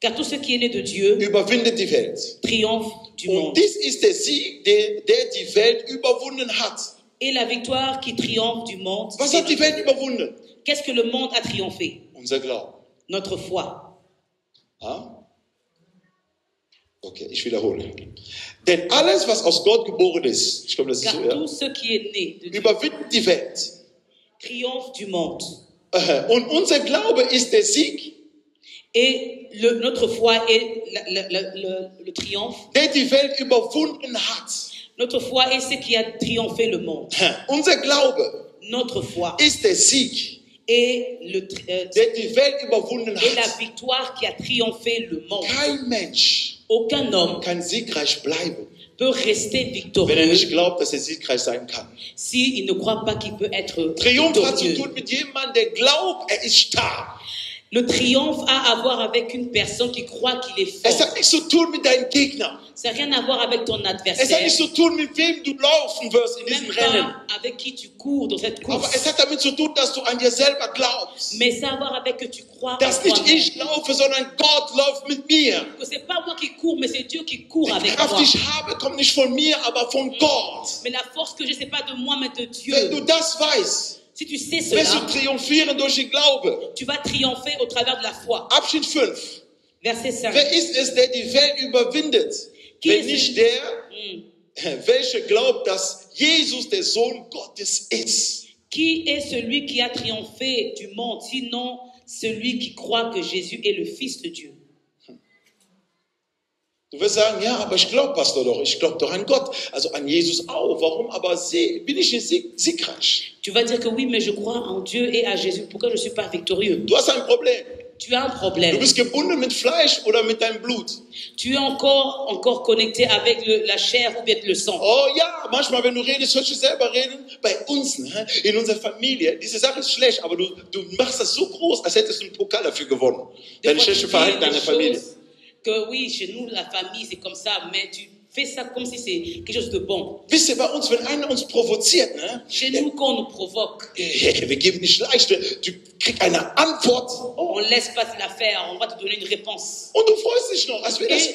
[SPEAKER 2] Car tout ce qui est né de Dieu
[SPEAKER 1] überwindet die Welt.
[SPEAKER 2] triomphe du
[SPEAKER 1] Und
[SPEAKER 2] monde.
[SPEAKER 1] dies ist der Sieg, der die Welt überwunden hat.
[SPEAKER 2] Et la victoire qui triomphe du monde.
[SPEAKER 1] Was hat die Welt überwunden?
[SPEAKER 2] Qu'est-ce que le monde a triomphé?
[SPEAKER 1] Unser Glauben.
[SPEAKER 2] Notre foi.
[SPEAKER 1] Ah? Okay, ich wiederhole. Denn alles, was aus Gott geboren ist, ich glaube, das ist
[SPEAKER 2] Car
[SPEAKER 1] so, ja,
[SPEAKER 2] tout ce qui est né de Dieu
[SPEAKER 1] überwindet die Welt.
[SPEAKER 2] triomphe du monde.
[SPEAKER 1] Und unser Glaube ist der Sieg,
[SPEAKER 2] Et notre foi est le triomphe.
[SPEAKER 1] der die Welt überwunden hat.
[SPEAKER 2] Notre foi est ce qui a triomphé le monde.
[SPEAKER 1] Unser Glaube
[SPEAKER 2] Notre foi
[SPEAKER 1] ist der Sieg,
[SPEAKER 2] est,
[SPEAKER 1] der die Welt überwunden
[SPEAKER 2] est la
[SPEAKER 1] hat.
[SPEAKER 2] victoire qui a triomphé le monde.
[SPEAKER 1] Kein Mensch
[SPEAKER 2] Aucun homme
[SPEAKER 1] kann siegreich bleiben,
[SPEAKER 2] peut rester
[SPEAKER 1] wenn er
[SPEAKER 2] victorieux
[SPEAKER 1] nicht glaubt, dass er siegreich sein kann.
[SPEAKER 2] s'il ne croit pas qu'il peut être
[SPEAKER 1] Triumph hat zu
[SPEAKER 2] victorieux.
[SPEAKER 1] tun mit jemandem, der glaubt, er ist stark.
[SPEAKER 2] Le triomphe a à voir avec une personne qui croit qu'il est
[SPEAKER 1] Es
[SPEAKER 2] fort.
[SPEAKER 1] hat nichts zu tun mit deinem Gegner.
[SPEAKER 2] Ça n'a rien à voir avec ton
[SPEAKER 1] Es hat
[SPEAKER 2] adversaire,
[SPEAKER 1] nichts zu tun, mit wem du laufen wirst in diesem
[SPEAKER 2] même
[SPEAKER 1] Rennen.
[SPEAKER 2] pas avec qui tu cours dans cette
[SPEAKER 1] Aber
[SPEAKER 2] course.
[SPEAKER 1] es hat damit zu tun, dass du an dir selber glaubst.
[SPEAKER 2] Mais ça a à voir avec que tu crois en
[SPEAKER 1] Dass nicht
[SPEAKER 2] toi-même.
[SPEAKER 1] ich laufe, sondern Gott läuft mit mir.
[SPEAKER 2] Que c'est pas moi qui cours, mais c'est Dieu qui court
[SPEAKER 1] Die
[SPEAKER 2] avec
[SPEAKER 1] Kraft,
[SPEAKER 2] moi.
[SPEAKER 1] die ich habe, kommt nicht von mir, aber von Gott.
[SPEAKER 2] Mais la force que je sais pas de moi, mais de Dieu.
[SPEAKER 1] Wenn du das weißt,
[SPEAKER 2] Si tu sais
[SPEAKER 1] wirst du
[SPEAKER 2] cela,
[SPEAKER 1] triumphieren durch den Glaube.
[SPEAKER 2] tu vas triompher au travers de la foi.
[SPEAKER 1] Abschnitt 5.
[SPEAKER 2] Verset 5.
[SPEAKER 1] Wer ist es, der die Welt überwindet?
[SPEAKER 2] Qui
[SPEAKER 1] Wenn
[SPEAKER 2] est
[SPEAKER 1] nicht
[SPEAKER 2] celui-
[SPEAKER 1] der, welcher glaubt, dass Jesus der Sohn Gottes ist.
[SPEAKER 2] Qui est celui qui a triomphé du monde, sinon celui qui croit que Jésus est le Fils de Dieu?
[SPEAKER 1] Du wirst sagen, ja, aber ich glaube, Pastor, doch, ich glaube doch an Gott, also an Jesus auch. Warum aber bin ich nicht siegreich?
[SPEAKER 2] Tu vas dire que oui, mais je crois en Dieu et à Jésus. Pourquoi je ne suis pas victorieux?
[SPEAKER 1] Du hast ein Problem.
[SPEAKER 2] Tu as un
[SPEAKER 1] Du
[SPEAKER 2] problème.
[SPEAKER 1] bist gebunden mit Fleisch oder mit deinem Blut.
[SPEAKER 2] Tu es encore connecté avec la chair ou bien le sang.
[SPEAKER 1] Oh ja, manchmal, wenn du redest, hörst du selber reden. Bei uns, ne, in unserer Familie, diese Sache ist schlecht, aber du machst das so groß, als hättest du einen Pokal dafür gewonnen.
[SPEAKER 2] Des
[SPEAKER 1] Dein
[SPEAKER 2] fois, tu
[SPEAKER 1] schlechtes
[SPEAKER 2] dis
[SPEAKER 1] Verhalten
[SPEAKER 2] des
[SPEAKER 1] deiner Familie.
[SPEAKER 2] choses que oui, chez nous, la famille, c'est comme ça, mais tu fais ça comme si c'est quelque chose de bon.
[SPEAKER 1] Wisst ihr, bei uns, wenn einer uns provoziert, ne,
[SPEAKER 2] Chez nous, quand on nous provoque,
[SPEAKER 1] wir geben nicht leicht, du kriegst eine Antwort
[SPEAKER 2] on laisse pas l'affaire, on va te donner une réponse.
[SPEAKER 1] und du freust dich noch, als wäre das,
[SPEAKER 2] Et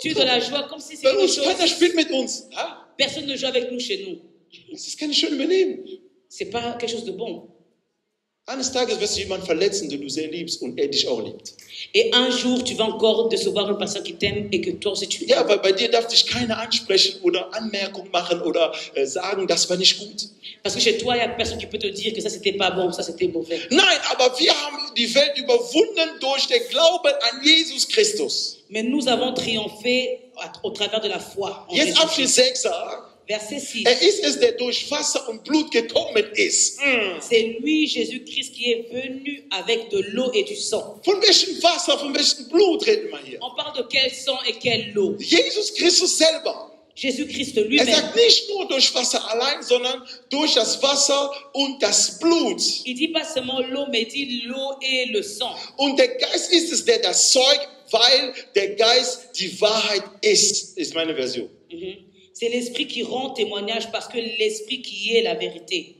[SPEAKER 2] tu es de la joie comme si c'était
[SPEAKER 1] bei
[SPEAKER 2] quelque
[SPEAKER 1] uns, keiner
[SPEAKER 2] chose.
[SPEAKER 1] spielt mit uns. Ja?
[SPEAKER 2] Personne ne joue avec nous chez nous.
[SPEAKER 1] Das ist keine schöne Benehmen.
[SPEAKER 2] C'est pas quelque chose de bon.
[SPEAKER 1] Eines Tages wirst du jemanden verletzen, den du sehr liebst und er dich auch liebt.
[SPEAKER 2] Et un jour, tu vas encore décevoir une personne qui t'aime et que toi aussi tu
[SPEAKER 1] Ja,
[SPEAKER 2] l'aimes.
[SPEAKER 1] weil bei dir darf dich keiner ansprechen oder Anmerkung machen oder sagen, das war nicht gut.
[SPEAKER 2] Parce que chez toi, il n'y a personne qui peut te dire que ça c'était pas bon, ça c'était mauvais.
[SPEAKER 1] Nein, aber wir haben die Welt überwunden durch den Glauben an Jesus Christus.
[SPEAKER 2] Mais nous avons triomphé au travers de la foi. En
[SPEAKER 1] Jetzt
[SPEAKER 2] Jésus
[SPEAKER 1] Abschnitt
[SPEAKER 2] Christ.
[SPEAKER 1] 6 sagt,
[SPEAKER 2] Verset 6.
[SPEAKER 1] er ist es, der durch Wasser und Blut gekommen ist.
[SPEAKER 2] C'est lui, Jésus-Christ, qui est venu avec de l'eau et du sang.
[SPEAKER 1] Von welchem Wasser, von welchem Blut reden wir hier?
[SPEAKER 2] On parle de quel sang et quelle eau?
[SPEAKER 1] Jesus Christus selber.
[SPEAKER 2] Jésus-Christ
[SPEAKER 1] Er
[SPEAKER 2] lui-même.
[SPEAKER 1] sagt nicht nur durch Wasser allein, sondern durch das Wasser und das Blut.
[SPEAKER 2] Il dit pas seulement l'eau, mais il dit l'eau et le sang.
[SPEAKER 1] Und der Geist ist es, der das zeugt, weil der Geist die Wahrheit ist meine Version.
[SPEAKER 2] C'est l'esprit qui rend témoignage parce que l'esprit qui est la vérité.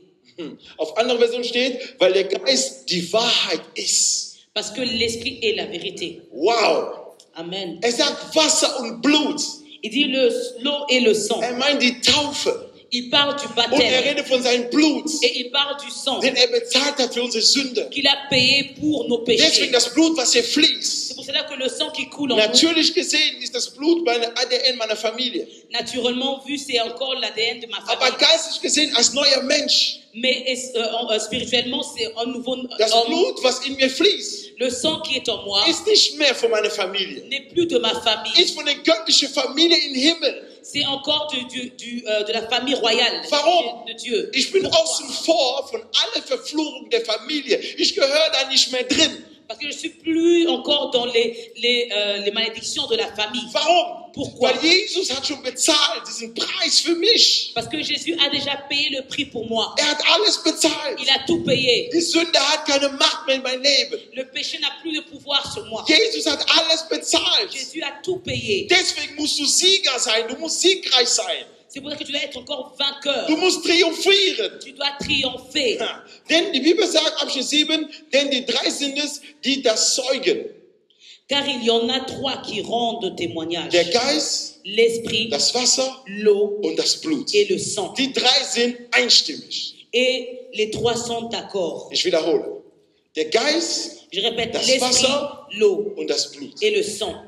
[SPEAKER 1] Auf anderer Version steht, weil der Geist die Wahrheit ist.
[SPEAKER 2] Parce que l'esprit est la vérité.
[SPEAKER 1] Wow.
[SPEAKER 2] Amen.
[SPEAKER 1] Er sagt Wasser und Blut.
[SPEAKER 2] Il dit l'eau et le sang.
[SPEAKER 1] Er meint die Taufe.
[SPEAKER 2] Il parle du
[SPEAKER 1] Und er
[SPEAKER 2] baptême.
[SPEAKER 1] redet von seinem Blut,
[SPEAKER 2] Et il parle du sang
[SPEAKER 1] den er bezahlt hat für unsere Sünde.
[SPEAKER 2] qu'il a payé pour nos péchés.
[SPEAKER 1] Deswegen das Blut, was hier fließt.
[SPEAKER 2] C'est pour cela que le sang qui coule en nous,
[SPEAKER 1] Natürlich gesehen ist das Blut meine ADN meiner Familie.
[SPEAKER 2] naturellement vu, c'est encore l'ADN de ma
[SPEAKER 1] Aber
[SPEAKER 2] famille.
[SPEAKER 1] geistlich gesehen als neuer Mensch.
[SPEAKER 2] Mais spirituellement, c'est un nouveau
[SPEAKER 1] Das
[SPEAKER 2] homme.
[SPEAKER 1] Blut, was in mir fließt,
[SPEAKER 2] Le sang qui est en moi
[SPEAKER 1] ist nicht mehr von meiner Familie.
[SPEAKER 2] n'est plus de ma famille.
[SPEAKER 1] Ist von der göttlichen Familie im Himmel.
[SPEAKER 2] C'est encore de la famille royale
[SPEAKER 1] Warum?
[SPEAKER 2] de Dieu.
[SPEAKER 1] Ich bin
[SPEAKER 2] Pourquoi?
[SPEAKER 1] außen vor von aller Verfluchung der Familie. Ich gehöre da nicht mehr drin.
[SPEAKER 2] Parce que je ne suis plus encore dans les malédictions de la famille.
[SPEAKER 1] Warum?
[SPEAKER 2] Pourquoi?
[SPEAKER 1] Weil Jesus hat schon bezahlt, diesen Preis für mich.
[SPEAKER 2] Parce que Jésus a déjà payé le prix pour moi.
[SPEAKER 1] Er hat alles bezahlt.
[SPEAKER 2] Il a tout payé.
[SPEAKER 1] Die Sünde hat keine Macht mehr in mein Leben.
[SPEAKER 2] Le péché n'a plus de pouvoir sur moi.
[SPEAKER 1] Jesus hat alles bezahlt.
[SPEAKER 2] Jésus a tout payé.
[SPEAKER 1] Deswegen musst du Sieger sein, du musst siegreich sein.
[SPEAKER 2] C'est pour ça que tu dois être encore vainqueur.
[SPEAKER 1] Du musst triumphieren.
[SPEAKER 2] Tu dois triompher.
[SPEAKER 1] Ja. Denn die Bibel sagt, Abschnitt 7, denn die drei sind es, die das zeugen.
[SPEAKER 2] Car il y en a trois qui rendent témoignage.
[SPEAKER 1] Der Geist,
[SPEAKER 2] L'esprit,
[SPEAKER 1] das Wasser
[SPEAKER 2] l'eau
[SPEAKER 1] und das Blut.
[SPEAKER 2] et le sang.
[SPEAKER 1] Die drei sind einstimmig.
[SPEAKER 2] Et les trois sont d'accord.
[SPEAKER 1] Ich wiederhole. Der Geist
[SPEAKER 2] Je répète,
[SPEAKER 1] Das
[SPEAKER 2] l'esprit,
[SPEAKER 1] Wasser
[SPEAKER 2] l'eau
[SPEAKER 1] und das Blut.
[SPEAKER 2] et le sang.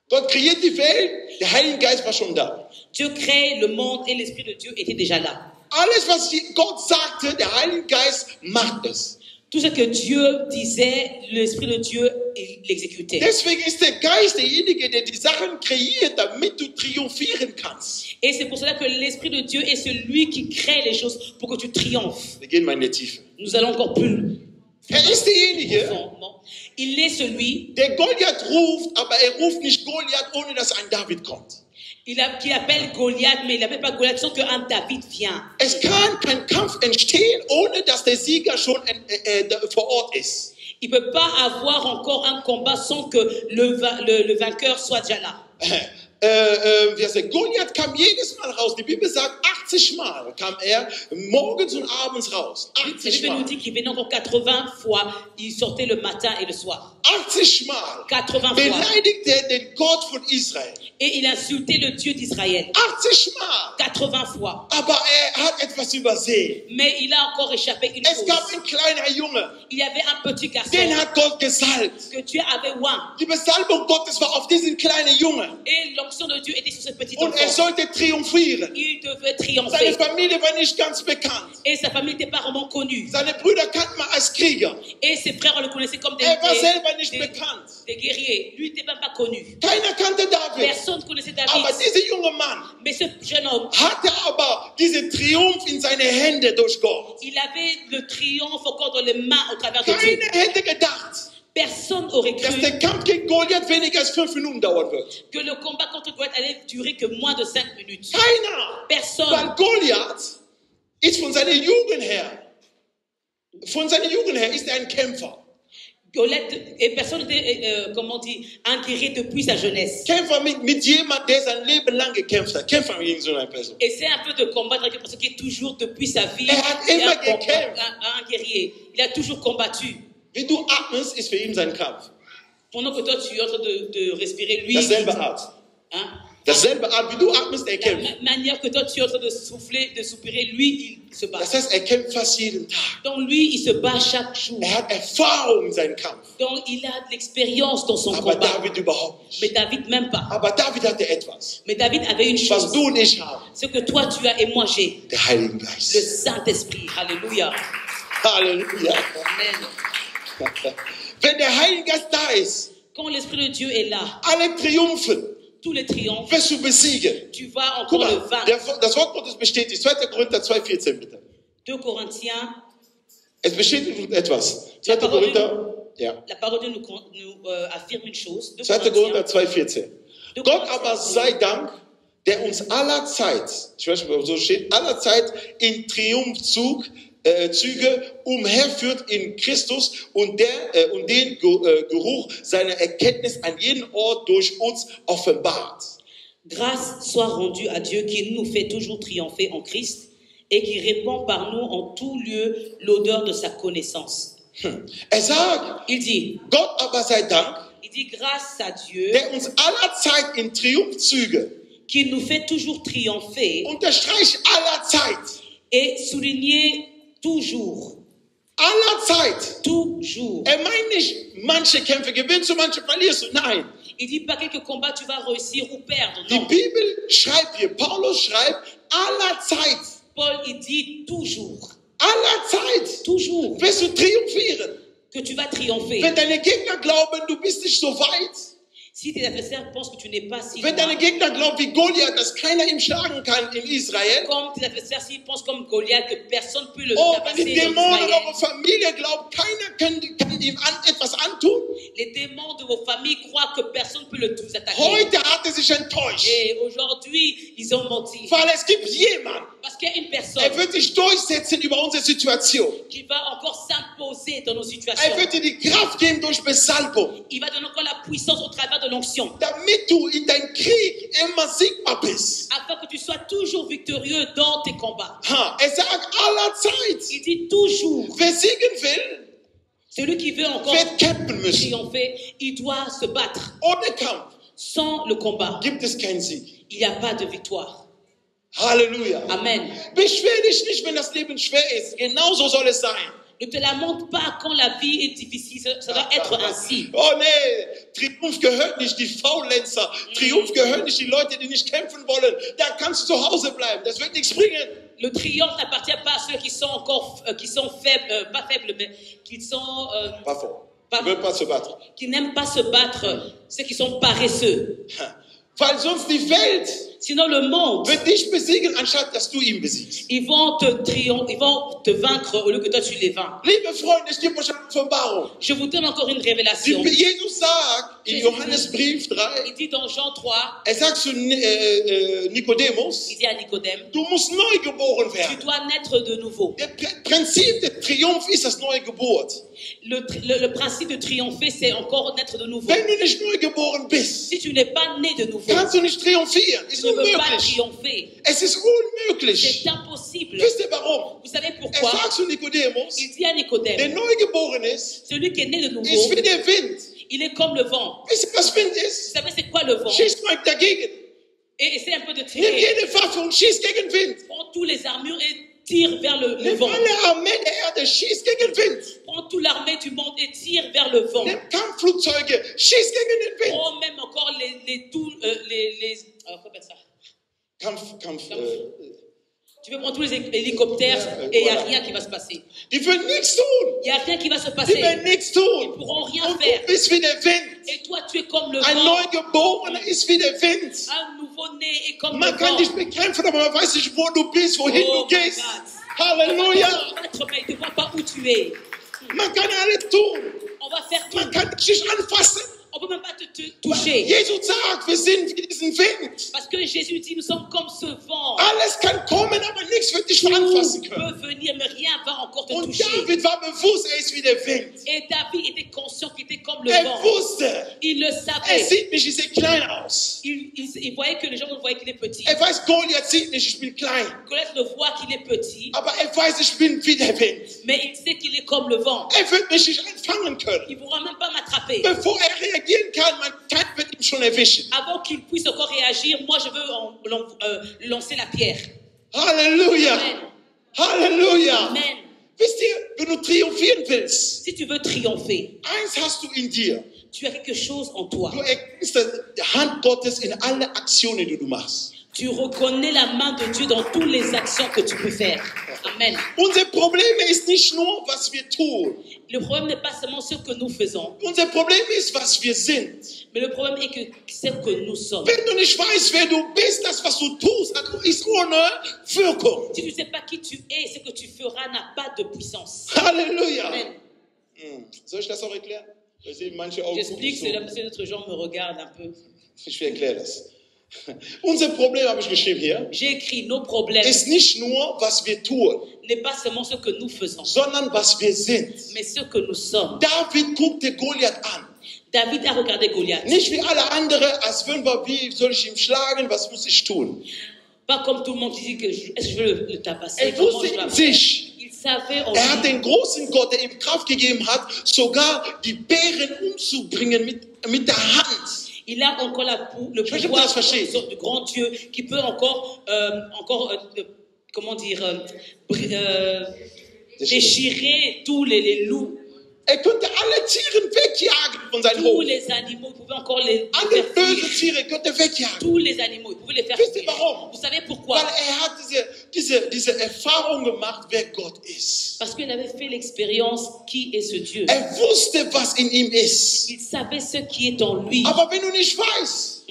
[SPEAKER 1] Gott kreiert die Welt, der Heilige Geist war schon da.
[SPEAKER 2] Dieu crée le monde et l'esprit de Dieu était déjà là.
[SPEAKER 1] Alles, was Gott sagte, der Heilige Geist macht es.
[SPEAKER 2] Tout ce que Dieu disait, l'esprit de Dieu il l'exécutait.
[SPEAKER 1] Deswegen ist der Geist derjenige, der die Sachen kreiert, damit du triumphieren kannst.
[SPEAKER 2] Et c'est pour cela que l'esprit de Dieu est celui qui crée les choses pour que tu triomphes.
[SPEAKER 1] Wir gehen mal in die Tiefe.
[SPEAKER 2] Nous allons encore plus
[SPEAKER 1] Er ist derjenige,
[SPEAKER 2] profondément. Il est celui
[SPEAKER 1] der Goliath ruft, aber er ruft nicht Goliath, ohne dass ein David kommt.
[SPEAKER 2] qui appelle Goliath, mais il n'appelle pas Goliath sans qu'un David vient.
[SPEAKER 1] Es kann kein Kampf entstehen, ohne dass der Sieger schon vor Ort ist.
[SPEAKER 2] Il ne peut pas avoir encore un combat sans que le vainqueur soit déjà là.
[SPEAKER 1] Goliath kam jedes Mal raus. Die Bibel sagt, 80 Mal kam er morgens und abends raus.
[SPEAKER 2] La
[SPEAKER 1] 80
[SPEAKER 2] Bible nous
[SPEAKER 1] Mal.
[SPEAKER 2] dit qu'il venait encore 80 fois. Il sortait le matin et le soir.
[SPEAKER 1] 80 Mal
[SPEAKER 2] 80 fois.
[SPEAKER 1] beleidigte er den Gott von Israel.
[SPEAKER 2] Et il insultait le Dieu d'Israël.
[SPEAKER 1] 80 Mal.
[SPEAKER 2] 80 fois.
[SPEAKER 1] Aber er hat etwas übersehen.
[SPEAKER 2] Mais il a encore échappé une
[SPEAKER 1] Es
[SPEAKER 2] chose.
[SPEAKER 1] gab ein kleiner Junge,
[SPEAKER 2] Il y avait un petit garçon
[SPEAKER 1] den hat Gott gesalbt.
[SPEAKER 2] que Dieu avait oint.
[SPEAKER 1] Die Besalbung Gottes war auf diesen kleinen Jungen.
[SPEAKER 2] Et l'onction de Dieu était sur ce petit
[SPEAKER 1] Und er
[SPEAKER 2] enfant.
[SPEAKER 1] sollte triumphieren.
[SPEAKER 2] Il devait
[SPEAKER 1] Seine
[SPEAKER 2] triompher.
[SPEAKER 1] Familie war nicht ganz bekannt.
[SPEAKER 2] Et sa famille n'était pas vraiment connue.
[SPEAKER 1] Seine Brüder kannten man als Krieger.
[SPEAKER 2] Et ses frères, on le connaissait comme
[SPEAKER 1] Er war selber nicht
[SPEAKER 2] des
[SPEAKER 1] bekannt.
[SPEAKER 2] guerriers. Lui n'était même pas connu.
[SPEAKER 1] Keiner kannte David.
[SPEAKER 2] Personne ne connaissait
[SPEAKER 1] Aber
[SPEAKER 2] David.
[SPEAKER 1] dieser junge Mann
[SPEAKER 2] Mais ce jeune homme,
[SPEAKER 1] hatte aber diesen Triumph in seine Hände durch Gott.
[SPEAKER 2] il avait le triomphe encore dans les mains au travers de Dieu.
[SPEAKER 1] Keiner hätte gedacht,
[SPEAKER 2] Personne n'aurait
[SPEAKER 1] dass
[SPEAKER 2] cru
[SPEAKER 1] der Kampf gegen Goliath weniger als 5 Minuten dauern wird.
[SPEAKER 2] que le combat contre Goliath allait durer que moins de 5 minutes.
[SPEAKER 1] Keiner.
[SPEAKER 2] Personne.
[SPEAKER 1] Weil Goliath ist von seiner Jugend her ist er ein Kämpfer.
[SPEAKER 2] Goliath, et personne n'était, comment dire, un guerrier depuis sa jeunesse.
[SPEAKER 1] Kämpfer mit jemand, der sein Leben lang gekämpft hat. Kämpfer gegen so eine Person.
[SPEAKER 2] Et c'est un peu de combattre avec une personne qui est toujours depuis sa vie
[SPEAKER 1] hat immer gekämpft.
[SPEAKER 2] un guerrier. Il a toujours combattu.
[SPEAKER 1] Wie du atmest, ist für ihn sein Kampf.
[SPEAKER 2] Pendant que toi, tu es en train de respirer, lui,
[SPEAKER 1] Dasselbe Art.
[SPEAKER 2] hein,
[SPEAKER 1] Dasselbe Art, wie du atmest, er
[SPEAKER 2] la
[SPEAKER 1] kämpft.
[SPEAKER 2] même manière que toi, tu es en train de souffler, de soupirer, lui, il se bat.
[SPEAKER 1] Das heißt, er kämpft fast jeden Tag.
[SPEAKER 2] Donc lui, il se bat chaque jour.
[SPEAKER 1] Er hat Erfahrung in seinem Kampf.
[SPEAKER 2] Donc il a de l'expérience dans son
[SPEAKER 1] Aber
[SPEAKER 2] combat.
[SPEAKER 1] David überhaupt nicht.
[SPEAKER 2] Mais David même pas.
[SPEAKER 1] Aber David hatte etwas,
[SPEAKER 2] Mais David avait une
[SPEAKER 1] was
[SPEAKER 2] chose.
[SPEAKER 1] du und ich haben.
[SPEAKER 2] Ce que toi, tu as et moi, j'ai.
[SPEAKER 1] Der Heilige
[SPEAKER 2] Le
[SPEAKER 1] Geist.
[SPEAKER 2] Saint-Esprit. Alléluia.
[SPEAKER 1] Halleluja.
[SPEAKER 2] Amen.
[SPEAKER 1] Wenn der Heilige Geist da ist,
[SPEAKER 2] Quand l'Esprit de Dieu est là,
[SPEAKER 1] alle Triumphen
[SPEAKER 2] tous les triomphes,
[SPEAKER 1] wirst du besiegen.
[SPEAKER 2] tu vas
[SPEAKER 1] Guck
[SPEAKER 2] encore le
[SPEAKER 1] mal,
[SPEAKER 2] vaincre.
[SPEAKER 1] das Wort Gottes bestätigt. 2. Korinther 2,14 bitte.
[SPEAKER 2] 2 Corinthiens,
[SPEAKER 1] Es bestätigt etwas. 2. Korinther, ja.
[SPEAKER 2] la parole de Dieu nous affirme une chose. 2
[SPEAKER 1] 2. Korinther
[SPEAKER 2] Corinthiens,
[SPEAKER 1] 2,14. Gott aber sei Dank, der uns aller Zeit, ich weiß nicht, ob so steht, aller Zeit in Triumphzüge umherführt in Christus und den Geruch seiner Erkenntnis an jedem Ort durch uns offenbart.
[SPEAKER 2] grâce soit rendue à Dieu qui nous fait toujours triompher en Christ et qui répand par nous en tout lieu l'odeur de sa connaissance.
[SPEAKER 1] Er sagt,
[SPEAKER 2] Il dit
[SPEAKER 1] Gott aber sei Dank,
[SPEAKER 2] grâce à Dieu
[SPEAKER 1] der uns aller Zeit in Triumphzüge,
[SPEAKER 2] qui nous fait toujours triompher
[SPEAKER 1] unterstreicht aller Zeit,
[SPEAKER 2] et souligner toujours,
[SPEAKER 1] aller Zeit.
[SPEAKER 2] toujours.
[SPEAKER 1] Er meint nicht, manche Kämpfe gewinnst du, manche verlierst du. Nein.
[SPEAKER 2] Il dit pas quelques combats tu vas réussir ou perdre,
[SPEAKER 1] Die
[SPEAKER 2] non.
[SPEAKER 1] Bibel schreibt hier, Paulus schreibt, aller Zeit,
[SPEAKER 2] Paul, il dit toujours,
[SPEAKER 1] aller Zeit
[SPEAKER 2] toujours
[SPEAKER 1] wirst du triumphieren.
[SPEAKER 2] que tu vas triompher.
[SPEAKER 1] Wenn deine Gegner glauben, du bist nicht so weit,
[SPEAKER 2] Si tes adversaires pensent que tu n'es pas si
[SPEAKER 1] wenn deine
[SPEAKER 2] loin,
[SPEAKER 1] Gegner glauben wie Goliath, dass keiner ihn schlagen kann in Israel,
[SPEAKER 2] comme tes adversaires s'ils pensent comme Goliath que personne ne peut le
[SPEAKER 1] oh, wenn
[SPEAKER 2] tabasser
[SPEAKER 1] die
[SPEAKER 2] dans
[SPEAKER 1] Dämonen
[SPEAKER 2] Israël.
[SPEAKER 1] eure Familie glauben, keiner kann ihm etwas antun,
[SPEAKER 2] Les démons de vos familles croient que personne ne peut le vous attaquer.
[SPEAKER 1] heute hat er sich enttäuscht,
[SPEAKER 2] Et aujourd'hui, ils ont menti.
[SPEAKER 1] weil es gibt jemanden,
[SPEAKER 2] Parce qu'il y a une personne
[SPEAKER 1] er wird sich durchsetzen über unsere Situation.
[SPEAKER 2] qui va encore s'imposer dans nos
[SPEAKER 1] Er
[SPEAKER 2] situations.
[SPEAKER 1] wird dir die Kraft geben durch Besalbung,
[SPEAKER 2] Il va donner encore la puissance au travers de l'onction.
[SPEAKER 1] damit du in deinem Krieg immer siegbar bist.
[SPEAKER 2] Afin que tu sois toujours victorieux dans tes combats.
[SPEAKER 1] Er sagt aller Zeit,
[SPEAKER 2] Il dit toujours,
[SPEAKER 1] wer siegen will,
[SPEAKER 2] celui qui veut encore
[SPEAKER 1] wird kämpfen müssen.
[SPEAKER 2] triompher, il doit se battre.
[SPEAKER 1] Ohne Kampf
[SPEAKER 2] Sans le combat,
[SPEAKER 1] gibt es keinen Sieg.
[SPEAKER 2] il n'y a pas de victoire.
[SPEAKER 1] Halleluja.
[SPEAKER 2] Amen.
[SPEAKER 1] Beschwer dich nicht, wenn das Leben schwer ist. Genauso soll es sein.
[SPEAKER 2] Ne te lamente pas quand la vie est difficile. Ça doit être ainsi.
[SPEAKER 1] Oh nee, Triumph gehört nicht die Faulenzer. Triumph gehört nicht die Leute, die nicht kämpfen wollen. Da kannst du zu Hause bleiben. Das wird nichts bringen.
[SPEAKER 2] Le triomphe n'appartient pas à ceux qui sont encore, qui sont faibles, pas faibles, mais qui sont,
[SPEAKER 1] Pas fort.
[SPEAKER 2] Pas-
[SPEAKER 1] Ils veulent pas se battre.
[SPEAKER 2] qui n'aiment pas se battre, ceux qui sont paresseux.
[SPEAKER 1] Weil sonst die Welt
[SPEAKER 2] Sinon, le monde,
[SPEAKER 1] wird dich besiegen, anstatt dass du ihn besiegst.
[SPEAKER 2] ils vont te vaincre au lieu que toi tu les vaincs.
[SPEAKER 1] Liebe Freunde, es gibt euch eine Offenbarung.
[SPEAKER 2] Je vous donne encore une
[SPEAKER 1] Die
[SPEAKER 2] révélation.
[SPEAKER 1] Jesus sagt in Johannesbrief 3,
[SPEAKER 2] Il dit dans Jean 3,
[SPEAKER 1] er sagt zu Nikodemus,
[SPEAKER 2] il dit à Nicodème,
[SPEAKER 1] du musst neu geboren
[SPEAKER 2] tu
[SPEAKER 1] werden.
[SPEAKER 2] dois naître de nouveau.
[SPEAKER 1] Das Prinzip der Triumph ist das neue Geburt.
[SPEAKER 2] Le principe de triompher, c'est encore naître de nouveau.
[SPEAKER 1] Wenn du nicht neu geboren bist,
[SPEAKER 2] Si tu n'es pas né de nouveau,
[SPEAKER 1] kannst du nicht triumphieren. Ist
[SPEAKER 2] tu ne peux pas
[SPEAKER 1] unmöglich.
[SPEAKER 2] triompher.
[SPEAKER 1] Es ist unmöglich.
[SPEAKER 2] C'est impossible.
[SPEAKER 1] Wisst ihr warum?
[SPEAKER 2] Vous savez
[SPEAKER 1] Er
[SPEAKER 2] pourquoi?
[SPEAKER 1] sagt zu Nikodemus,
[SPEAKER 2] Il dit à
[SPEAKER 1] der
[SPEAKER 2] Nicodème,
[SPEAKER 1] neugeboren ist,
[SPEAKER 2] celui qui est né de
[SPEAKER 1] ist
[SPEAKER 2] nouveau,
[SPEAKER 1] wie der Wind.
[SPEAKER 2] il est comme le vent.
[SPEAKER 1] Wisst ihr, was Wind
[SPEAKER 2] Vous
[SPEAKER 1] ist?
[SPEAKER 2] savez c'est quoi le vent?
[SPEAKER 1] Schießt mal dagegen.
[SPEAKER 2] Et essaie un peu de
[SPEAKER 1] Nimm
[SPEAKER 2] tirer.
[SPEAKER 1] jede Waffe und schießt gegen Wind.
[SPEAKER 2] Prends tous les armures et tire vers le
[SPEAKER 1] Nimm
[SPEAKER 2] vent.
[SPEAKER 1] alle Armee der Erde, schießt gegen Wind.
[SPEAKER 2] Prends toute l'armée du monde et tire vers le vent.
[SPEAKER 1] Nimm Kampfflugzeuge, schießt gegen den Wind.
[SPEAKER 2] Prends même encore comment on appelle ça? Tu peux prendre tous les hélicoptères et il n'y a rien qui va se passer.
[SPEAKER 1] Die würden nichts tun.
[SPEAKER 2] Il n'y a rien qui va se
[SPEAKER 1] Die
[SPEAKER 2] passer.
[SPEAKER 1] werden nichts
[SPEAKER 2] Ils
[SPEAKER 1] tun.
[SPEAKER 2] ne pourront rien
[SPEAKER 1] Und
[SPEAKER 2] faire.
[SPEAKER 1] du bist wie der Wind.
[SPEAKER 2] Et toi, tu es comme le
[SPEAKER 1] Ein
[SPEAKER 2] vent.
[SPEAKER 1] Neugeborener ist wie der Wind.
[SPEAKER 2] Un nouveau-né est comme
[SPEAKER 1] Man
[SPEAKER 2] le
[SPEAKER 1] kann
[SPEAKER 2] vent.
[SPEAKER 1] dich bekämpfen, aber man weiß nicht, wo du bist, wohin
[SPEAKER 2] Oh
[SPEAKER 1] du gehst.
[SPEAKER 2] my God.
[SPEAKER 1] Halleluja.
[SPEAKER 2] On va te battre, mais il ne voit pas où tu es.
[SPEAKER 1] Man kann alles tun.
[SPEAKER 2] On va faire tout.
[SPEAKER 1] Man kann dich nicht anfassen.
[SPEAKER 2] On ne peut même pas te toucher.
[SPEAKER 1] Jesus sagt, wir sind wie diesen Wind.
[SPEAKER 2] Parce que Jésus dit, nous sommes comme ce vent.
[SPEAKER 1] Alles kann kommen, aber nichts wird dich anfassen
[SPEAKER 2] Tout
[SPEAKER 1] können.
[SPEAKER 2] peut venir, mais rien va encore te
[SPEAKER 1] Und
[SPEAKER 2] toucher.
[SPEAKER 1] David war bewusst, er ist wie der Wind.
[SPEAKER 2] Et David était conscient qu'il était comme le
[SPEAKER 1] Er
[SPEAKER 2] vent.
[SPEAKER 1] wusste,
[SPEAKER 2] Il le
[SPEAKER 1] er
[SPEAKER 2] savait.
[SPEAKER 1] sieht nicht, ich sehe klein aus.
[SPEAKER 2] Il voyait que les gens voyaient qu'il est petit.
[SPEAKER 1] Er weiß, Goliath sieht nicht, ich bin klein.
[SPEAKER 2] Goliath le voit qu'il est petit,
[SPEAKER 1] Aber er weiß, ich bin wie der Wind.
[SPEAKER 2] mais il sait qu'il est comme le vent.
[SPEAKER 1] Er wird mich nicht einfangen können.
[SPEAKER 2] Il ne pourra même pas m'attraper.
[SPEAKER 1] Bevor er reagieren kann, mein Feind wird ihn schon erwischen.
[SPEAKER 2] Avant qu'il puisse encore réagir, moi je veux lancer la pierre.
[SPEAKER 1] Halleluja.
[SPEAKER 2] Amen.
[SPEAKER 1] Halleluja.
[SPEAKER 2] Amen.
[SPEAKER 1] Wisst ihr, wenn du triumphieren willst,
[SPEAKER 2] Si tu veux triompher,
[SPEAKER 1] eins hast du in dir.
[SPEAKER 2] tu as quelque chose en toi.
[SPEAKER 1] Du erkennst die Hand Gottes in alle Aktionen, die du machst.
[SPEAKER 2] Tu reconnais la main de Dieu dans toutes les actions que tu peux faire. Amen.
[SPEAKER 1] Unser Problem ist nicht nur, was wir tun.
[SPEAKER 2] Le problème n'est pas seulement ce que nous faisons,
[SPEAKER 1] Unser Problem ist, was wir sind.
[SPEAKER 2] mais le problème est que c'est ce que nous sommes.
[SPEAKER 1] Wenn du nicht weißt, wer du bist, das, was du tust, ist ohne Wirkung.
[SPEAKER 2] Si tu ne sais pas qui tu es, ce que tu feras n'a pas de puissance.
[SPEAKER 1] Halleluja.
[SPEAKER 2] Amen.
[SPEAKER 1] Soll ich das auch erklären? Ich sehe manche Augen.
[SPEAKER 2] J'explique, c'est là parce que d'autres gens me regardent un peu.
[SPEAKER 1] Ich erkläre das. Unser Problem, habe ich geschrieben hier,
[SPEAKER 2] J'ai écrit nos problèmes
[SPEAKER 1] ist nicht nur, was wir tun,
[SPEAKER 2] n'est pas seulement ce que nous faisons,
[SPEAKER 1] sondern was wir sind.
[SPEAKER 2] mais ce que nous sommes.
[SPEAKER 1] David guckte Goliath an.
[SPEAKER 2] David a regardé Goliath,
[SPEAKER 1] Nicht wie alle anderen, als würden wir, wie soll ich ihn schlagen, was muss ich tun?
[SPEAKER 2] pas comme tout le monde qui dit que est-ce que je veux le tabasser,
[SPEAKER 1] Er
[SPEAKER 2] comment
[SPEAKER 1] wusste
[SPEAKER 2] je dois
[SPEAKER 1] in
[SPEAKER 2] faire.
[SPEAKER 1] sich,
[SPEAKER 2] Il savait en
[SPEAKER 1] er hat
[SPEAKER 2] lui.
[SPEAKER 1] den großen Gott, der ihm Kraft gegeben hat, sogar die Bären umzubringen mit der Hand.
[SPEAKER 2] Il a encore le
[SPEAKER 1] Je sais pas
[SPEAKER 2] pouvoir
[SPEAKER 1] si vous savez.
[SPEAKER 2] du grand Dieu qui peut encore comment dire, déchirer tous les loups,
[SPEAKER 1] Er konnte alle Tiere wegjagen von seinem
[SPEAKER 2] tous
[SPEAKER 1] Hof.
[SPEAKER 2] les animaux. Il pouvait encore les
[SPEAKER 1] Alle
[SPEAKER 2] faire
[SPEAKER 1] böse
[SPEAKER 2] fuir.
[SPEAKER 1] Tiere konnte er wegjagen.
[SPEAKER 2] Tous les animaux, il pouvait les faire
[SPEAKER 1] Wisst ihr
[SPEAKER 2] fuir.
[SPEAKER 1] warum?
[SPEAKER 2] Vous savez pourquoi?
[SPEAKER 1] Weil er hat diese Erfahrung gemacht, wer Gott ist.
[SPEAKER 2] Parce qu'il avait fait l'expérience qui est ce Dieu.
[SPEAKER 1] Er wusste, was in ihm ist.
[SPEAKER 2] Il savait ce qui est en lui.
[SPEAKER 1] Aber wenn du nicht weißt,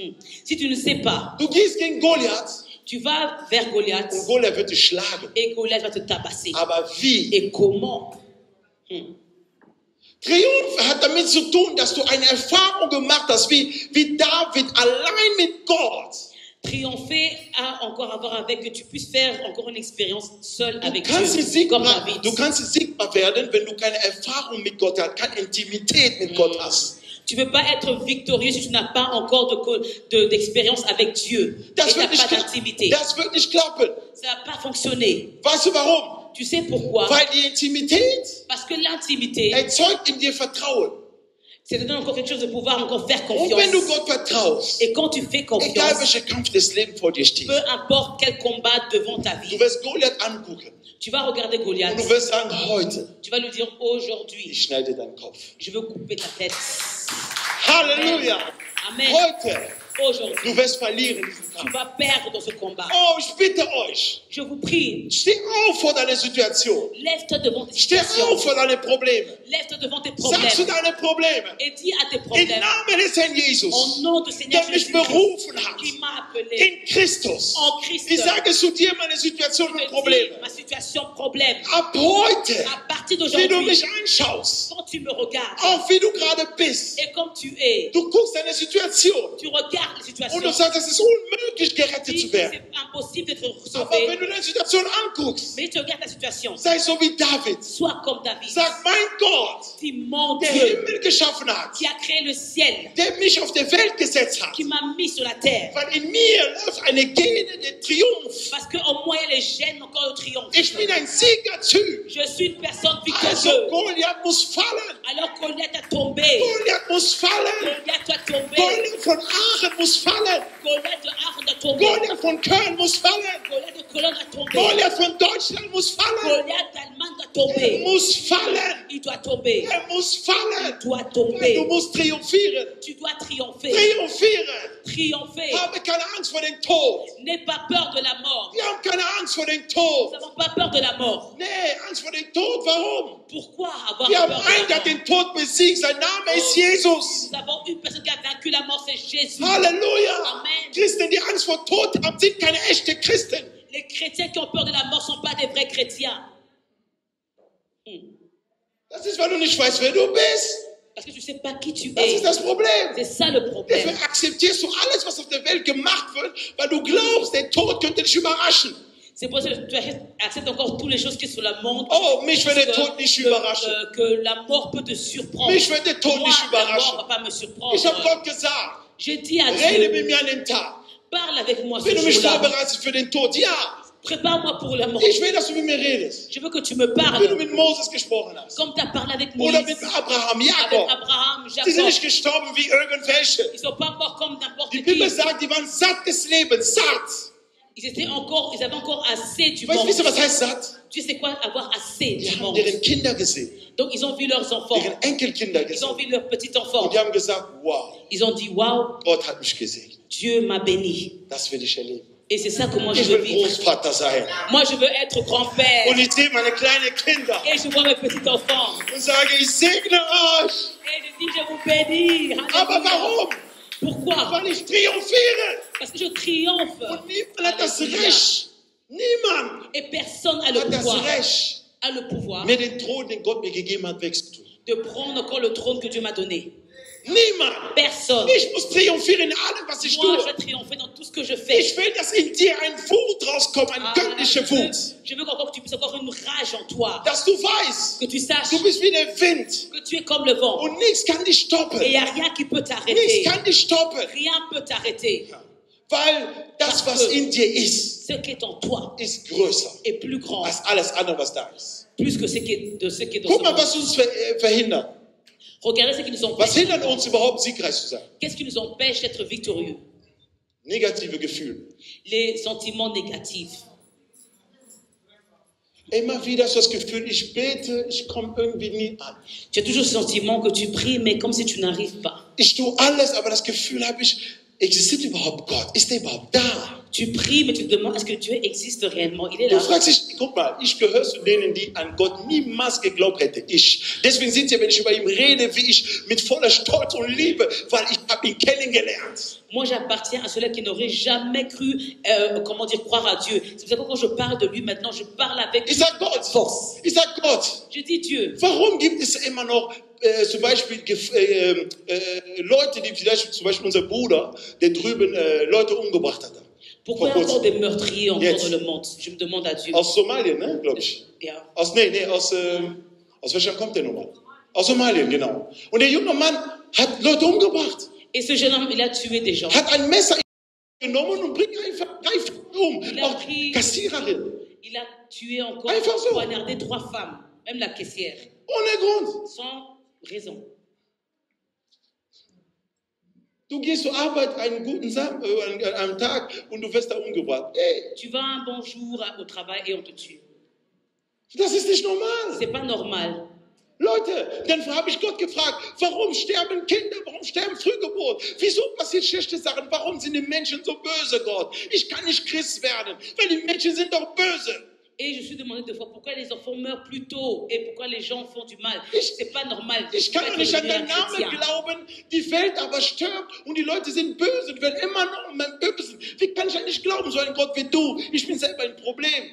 [SPEAKER 2] Si tu ne sais pas,
[SPEAKER 1] du gehst gegen Goliath
[SPEAKER 2] tu vas vers Goliath
[SPEAKER 1] und Goliath wird dich schlagen.
[SPEAKER 2] et Goliath va te tabasser.
[SPEAKER 1] Aber wie?
[SPEAKER 2] Et comment?
[SPEAKER 1] Triumph hat damit zu tun, dass du eine Erfahrung gemacht hast, wie David allein mit Gott.
[SPEAKER 2] Triompher a encore à voir avec que tu puisses faire encore une expérience seule
[SPEAKER 1] Du
[SPEAKER 2] avec
[SPEAKER 1] kannst,
[SPEAKER 2] Dieu, comme
[SPEAKER 1] nicht
[SPEAKER 2] David.
[SPEAKER 1] siegbar werden, wenn du keine Erfahrung mit Gott hast, keine Intimität mit Gott hast.
[SPEAKER 2] Tu ne peux pas être victorieux si tu n'as pas encore d'expérience avec Dieu. Et
[SPEAKER 1] Das
[SPEAKER 2] tu n'as
[SPEAKER 1] wird,
[SPEAKER 2] pas
[SPEAKER 1] nicht,
[SPEAKER 2] d'intimité.
[SPEAKER 1] das wird nicht klappen.
[SPEAKER 2] Ça ne va pas fonctionner.
[SPEAKER 1] Weißt du warum?
[SPEAKER 2] Tu sais pourquoi?
[SPEAKER 1] Weil die Intimität
[SPEAKER 2] Parce que l'intimité,
[SPEAKER 1] erzeugt in dir Vertrauen.
[SPEAKER 2] c'est de donner encore quelque chose de pouvoir encore faire
[SPEAKER 1] Und wenn du
[SPEAKER 2] confiance.
[SPEAKER 1] Gott vertraust,
[SPEAKER 2] Et quand tu fais
[SPEAKER 1] egal
[SPEAKER 2] confiance,
[SPEAKER 1] welcher Kampf des Lebens vor dir steht,
[SPEAKER 2] peu importe quel combat devant ta
[SPEAKER 1] du
[SPEAKER 2] vie,
[SPEAKER 1] wirst Goliath angucken
[SPEAKER 2] tu vas regarder
[SPEAKER 1] und
[SPEAKER 2] Goliath,
[SPEAKER 1] du wirst sagen, heute,
[SPEAKER 2] tu vas lui dire aujourd'hui,
[SPEAKER 1] ich schneide deinen Kopf.
[SPEAKER 2] je veux couper ta tête.
[SPEAKER 1] Halleluja!
[SPEAKER 2] Amen.
[SPEAKER 1] Heute,
[SPEAKER 2] Aujourd'hui,
[SPEAKER 1] du wirst verlieren diesen
[SPEAKER 2] tu
[SPEAKER 1] Kampf.
[SPEAKER 2] vas perdre dans ce combat.
[SPEAKER 1] Oh, ich bitte euch,
[SPEAKER 2] Je vous prie,
[SPEAKER 1] steh auf vor deiner Situation.
[SPEAKER 2] lève-toi devant tes
[SPEAKER 1] Steh
[SPEAKER 2] situations.
[SPEAKER 1] auf vor deine Probleme.
[SPEAKER 2] Lève-toi devant tes
[SPEAKER 1] Sag zu
[SPEAKER 2] problèmes
[SPEAKER 1] deine Probleme.
[SPEAKER 2] et dis à tes
[SPEAKER 1] Im
[SPEAKER 2] problèmes,
[SPEAKER 1] Namen des Herrn Jesus,
[SPEAKER 2] au nom du Seigneur
[SPEAKER 1] der mich
[SPEAKER 2] Jésus
[SPEAKER 1] berufen hat,
[SPEAKER 2] qui m'a appelé
[SPEAKER 1] in Christus.
[SPEAKER 2] en Christ.
[SPEAKER 1] Ich sage zu dir meine Situation
[SPEAKER 2] Je
[SPEAKER 1] und
[SPEAKER 2] te dis
[SPEAKER 1] Probleme.
[SPEAKER 2] ma situation, problème.
[SPEAKER 1] Ab heute,
[SPEAKER 2] À partir
[SPEAKER 1] wie du
[SPEAKER 2] d'aujourd'hui,
[SPEAKER 1] mich anschaust,
[SPEAKER 2] quand tu me regardes
[SPEAKER 1] auch wie du gerade bist,
[SPEAKER 2] et comme tu es,
[SPEAKER 1] du guckst deine Situation
[SPEAKER 2] tu regardes les
[SPEAKER 1] und
[SPEAKER 2] situations.
[SPEAKER 1] du sagst, es ist unmöglich, gerettet
[SPEAKER 2] Tu dis
[SPEAKER 1] zu
[SPEAKER 2] que
[SPEAKER 1] werden.
[SPEAKER 2] c'est impossible d'être
[SPEAKER 1] Aber wenn
[SPEAKER 2] sauvé.
[SPEAKER 1] du deine Situation anguckst,
[SPEAKER 2] Mais tu regardes ta situation.
[SPEAKER 1] sei so wie David.
[SPEAKER 2] Sois comme David.
[SPEAKER 1] Sag, mein Gott,
[SPEAKER 2] Dis mon
[SPEAKER 1] der
[SPEAKER 2] Dieu
[SPEAKER 1] Himmel geschaffen hat,
[SPEAKER 2] qui a créé le ciel,
[SPEAKER 1] der mich auf der Welt gesetzt hat.
[SPEAKER 2] qui m'a mis sur la terre.
[SPEAKER 1] Weil in mir läuft eine Gene der Triumph.
[SPEAKER 2] Parce qu'en moi, il y a les gènes encore le triomphe.
[SPEAKER 1] Ich bin ein Siegertyp.
[SPEAKER 2] Je suis une personne
[SPEAKER 1] Also
[SPEAKER 2] victorieuse.
[SPEAKER 1] Goliath muss fallen.
[SPEAKER 2] Alors Goliath a tombé.
[SPEAKER 1] Goliath muss fallen.
[SPEAKER 2] Goliath a tombé.
[SPEAKER 1] Goliath von Aachen muss fallen.
[SPEAKER 2] Goliath de Aachen a tombé.
[SPEAKER 1] Goliath von Köln muss fallen.
[SPEAKER 2] Goliath de Cologne a tombé.
[SPEAKER 1] Goliath von Deutschland muss fallen.
[SPEAKER 2] Goliath d'Allemagne a
[SPEAKER 1] Er
[SPEAKER 2] tombé.
[SPEAKER 1] muss fallen.
[SPEAKER 2] Il doit tomber.
[SPEAKER 1] Er muss fallen.
[SPEAKER 2] Il doit
[SPEAKER 1] Weil du
[SPEAKER 2] tomber.
[SPEAKER 1] musst triumphieren.
[SPEAKER 2] Tu dois triompher.
[SPEAKER 1] Triumphieren.
[SPEAKER 2] Triompher.
[SPEAKER 1] Habe keine Angst vor dem Tod.
[SPEAKER 2] N'aie pas peur de la mort.
[SPEAKER 1] Wir haben keine Angst vor dem
[SPEAKER 2] Nous
[SPEAKER 1] Tod.
[SPEAKER 2] n'avons pas peur de la mort.
[SPEAKER 1] Nee, Angst vor dem Tod. Warum?
[SPEAKER 2] Pourquoi avoir
[SPEAKER 1] Wir
[SPEAKER 2] peur
[SPEAKER 1] haben
[SPEAKER 2] de
[SPEAKER 1] einen, der
[SPEAKER 2] la
[SPEAKER 1] hat
[SPEAKER 2] mort?
[SPEAKER 1] den Tod besiegt. Sein Name ist Jesus.
[SPEAKER 2] Nous avons une personne qui a vaincu la mort, c'est Jésus.
[SPEAKER 1] Halleluja.
[SPEAKER 2] Amen.
[SPEAKER 1] Christen, die Angst vor Tod haben, sind keine echten Christen.
[SPEAKER 2] Les chrétiens qui ont peur de la mort ne sont pas des vrais chrétiens.
[SPEAKER 1] Das ist, weil du nicht weißt, wer du bist.
[SPEAKER 2] Parce que tu ne sais pas qui tu
[SPEAKER 1] Das
[SPEAKER 2] es.
[SPEAKER 1] ist das Problem.
[SPEAKER 2] C'est ça le problème.
[SPEAKER 1] Deswegen akzeptierst du alles, was auf der Welt gemacht wird, weil du glaubst, der Tod könnte dich überraschen.
[SPEAKER 2] C'est pour ça que tu acceptes encore toutes les choses qui sont sur le monde.
[SPEAKER 1] Oh, mich wird der
[SPEAKER 2] Que-
[SPEAKER 1] Tod nicht überraschen.
[SPEAKER 2] que la mort peut te surprendre.
[SPEAKER 1] Mich wird der Tod
[SPEAKER 2] Moi,
[SPEAKER 1] nicht
[SPEAKER 2] la
[SPEAKER 1] überraschen.
[SPEAKER 2] mort ne va pas me surprendre.
[SPEAKER 1] Ich habe Gott gesagt,
[SPEAKER 2] J'ai dit à
[SPEAKER 1] rede
[SPEAKER 2] Dieu,
[SPEAKER 1] mit mir an den Tag.
[SPEAKER 2] parle avec moi ce
[SPEAKER 1] Wenn du mich
[SPEAKER 2] jour-là.
[SPEAKER 1] vorbereitest für den Tod, ja.
[SPEAKER 2] Prépare-moi pour la mort.
[SPEAKER 1] Ich will, dass du mit mir redest.
[SPEAKER 2] Je veux que tu me
[SPEAKER 1] Wie du
[SPEAKER 2] parles.
[SPEAKER 1] mit Moses gesprochen hast.
[SPEAKER 2] Comme tu as parlé avec Moïse,
[SPEAKER 1] Oder mit Abraham,
[SPEAKER 2] avec
[SPEAKER 1] Jakob.
[SPEAKER 2] Abraham,
[SPEAKER 1] Die sind
[SPEAKER 2] Jacob.
[SPEAKER 1] nicht gestorben wie irgendwelche.
[SPEAKER 2] Ils ne sont pas morts comme n'importe
[SPEAKER 1] Die
[SPEAKER 2] qui.
[SPEAKER 1] Bibel sagt, die waren satt des Lebens, satt.
[SPEAKER 2] Ils avaient encore assez du
[SPEAKER 1] Weißt du,
[SPEAKER 2] monde.
[SPEAKER 1] wisst ihr, was heißt satt?
[SPEAKER 2] Tu sais quoi, avoir assez
[SPEAKER 1] Die
[SPEAKER 2] du
[SPEAKER 1] haben
[SPEAKER 2] monde.
[SPEAKER 1] deren Kinder gesehen,
[SPEAKER 2] Donc ils ont vu leurs enfants.
[SPEAKER 1] deren Enkelkinder
[SPEAKER 2] Ils ont
[SPEAKER 1] gesehen.
[SPEAKER 2] vu leurs petits-enfants.
[SPEAKER 1] Und die haben gesagt, wow,
[SPEAKER 2] Ils ont dit, waouh,
[SPEAKER 1] Gott hat mich gesehen.
[SPEAKER 2] Dieu m'a béni.
[SPEAKER 1] Das will ich erleben.
[SPEAKER 2] Et c'est ça que moi je
[SPEAKER 1] Ich
[SPEAKER 2] veux
[SPEAKER 1] will
[SPEAKER 2] vivre.
[SPEAKER 1] Großvater sein.
[SPEAKER 2] Moi je veux être grand-père.
[SPEAKER 1] Und ich sehe meine kleinen Kinder
[SPEAKER 2] Et je vois mes petits-enfants.
[SPEAKER 1] und sage, ich segne euch.
[SPEAKER 2] Et je dis, je vous bénis.
[SPEAKER 1] Aber
[SPEAKER 2] Alléluia.
[SPEAKER 1] warum?
[SPEAKER 2] Pourquoi?
[SPEAKER 1] Weil ich triumphiere.
[SPEAKER 2] Parce que je triomphe.
[SPEAKER 1] Und niemand hat das
[SPEAKER 2] Alléluia.
[SPEAKER 1] Recht. Niemand
[SPEAKER 2] Et personne n'a le
[SPEAKER 1] hat das
[SPEAKER 2] pouvoir,
[SPEAKER 1] Recht,
[SPEAKER 2] a le pouvoir
[SPEAKER 1] mir den Thron, den Gott mir gegeben hat, wegzutun.
[SPEAKER 2] de prendre encore le trône que Dieu m'a donné.
[SPEAKER 1] Niemand.
[SPEAKER 2] Personne.
[SPEAKER 1] Ich muss triumphieren in allem, was ich
[SPEAKER 2] Moi, je
[SPEAKER 1] tue.
[SPEAKER 2] vais triompher dans tout ce que je fais.
[SPEAKER 1] Ich will, dass in dir ein Wut rauskommt, eine göttliche Wut.
[SPEAKER 2] Je veux encore que tu puisses encore une rage en toi.
[SPEAKER 1] Dass du weißt,
[SPEAKER 2] Que tu saches
[SPEAKER 1] du bist wie der Wind.
[SPEAKER 2] que tu es comme le vent.
[SPEAKER 1] Und nichts kann dich stoppen.
[SPEAKER 2] Et il n'y a rien qui peut
[SPEAKER 1] Nichts
[SPEAKER 2] t'arrêter.
[SPEAKER 1] kann dich stoppen.
[SPEAKER 2] Rien peut t'arrêter.
[SPEAKER 1] Weil das, was in dir ist,
[SPEAKER 2] Ce qui est en toi
[SPEAKER 1] ist größer
[SPEAKER 2] est plus grand.
[SPEAKER 1] als alles andere, was da ist.
[SPEAKER 2] Plus que ce qui est, de ce qui est dans
[SPEAKER 1] Guck
[SPEAKER 2] ce
[SPEAKER 1] mal,
[SPEAKER 2] monde.
[SPEAKER 1] was uns verhindert.
[SPEAKER 2] Regardez ce qui nous
[SPEAKER 1] Was
[SPEAKER 2] empêche.
[SPEAKER 1] hindert uns überhaupt, siegreich zu sein?
[SPEAKER 2] Qu'est-ce qui nous empêche d'être victorieux?
[SPEAKER 1] Negative Gefühle.
[SPEAKER 2] Les sentiments négatifs.
[SPEAKER 1] Immer wieder hast du das Gefühl, ich bete, ich komme irgendwie nie an.
[SPEAKER 2] Tu as toujours ce sentiment que tu pries, mais comme si tu n'arrives pas.
[SPEAKER 1] Ich tue alles, aber das Gefühl habe ich, existiert überhaupt Gott? Ist er überhaupt da?
[SPEAKER 2] Tu pries, mais tu te demandes, est-ce que Dieu existe réellement? Il est
[SPEAKER 1] Du
[SPEAKER 2] là.
[SPEAKER 1] fragst dich, guck mal, ich gehöre zu denen, die an Gott niemals geglaubt hätte. Deswegen sind sie, wenn ich über ihn rede, wie ich mit voller Stolz und Liebe, weil ich habe ihn kennengelernt.
[SPEAKER 2] Moi, j'appartiens à ceux-là qui n'auraient jamais cru, croire à Dieu. C'est pour ça que quand je parle de lui maintenant, je parle avec
[SPEAKER 1] Ich sag Gott,
[SPEAKER 2] force.
[SPEAKER 1] ich sag Gott,
[SPEAKER 2] Je dis Dieu.
[SPEAKER 1] warum gibt es immer noch zum Beispiel Leute, die vielleicht, zum Beispiel unser Bruder, der drüben Leute umgebracht hat?
[SPEAKER 2] Pourquoi il y a encore des meurtriers encore dans le monde? Je me demande à Dieu.
[SPEAKER 1] Aus Somalien, ne, glaube ich.
[SPEAKER 2] Ja.
[SPEAKER 1] Aus welcher kommt der nochmal? Aus Somalien, genau. Und der junge Mann hat Leute umgebracht.
[SPEAKER 2] Et ce jeune homme, il a tué des gens.
[SPEAKER 1] Hat ein Messer genommen und bringt einfach 3 Frauen um.
[SPEAKER 2] Il a
[SPEAKER 1] Auch
[SPEAKER 2] pris-
[SPEAKER 1] Kassiererin.
[SPEAKER 2] Il a tué encore,
[SPEAKER 1] Einfach so.
[SPEAKER 2] poignardé 3 femmes, même la caissière,
[SPEAKER 1] Ohne Grund.
[SPEAKER 2] sans raison.
[SPEAKER 1] Du gehst zur Arbeit einen guten einen Tag und du wirst da umgebracht. Ey,
[SPEAKER 2] Tu vas un bon jour au travail et on te tue.
[SPEAKER 1] das ist nicht normal.
[SPEAKER 2] C'est pas normal.
[SPEAKER 1] Leute, dann habe ich Gott gefragt, warum sterben Kinder, warum sterben Frühgeburt? Wieso passieren schlechte Sachen? Warum sind die Menschen so böse, Gott? Ich kann nicht Christ werden, weil die Menschen sind doch böse.
[SPEAKER 2] Et je suis demandé 2 fois pourquoi les enfants meurent plus tôt et pourquoi les gens font du mal. C'est pas normal.
[SPEAKER 1] Ich kann doch nicht an deinen Namen glauben, die Welt aber stirbt und die Leute sind böse und werden immer noch am Bösen. Wie kann ich eigentlich glauben, so ein Gott wie du? Ich bin selber ein Problem.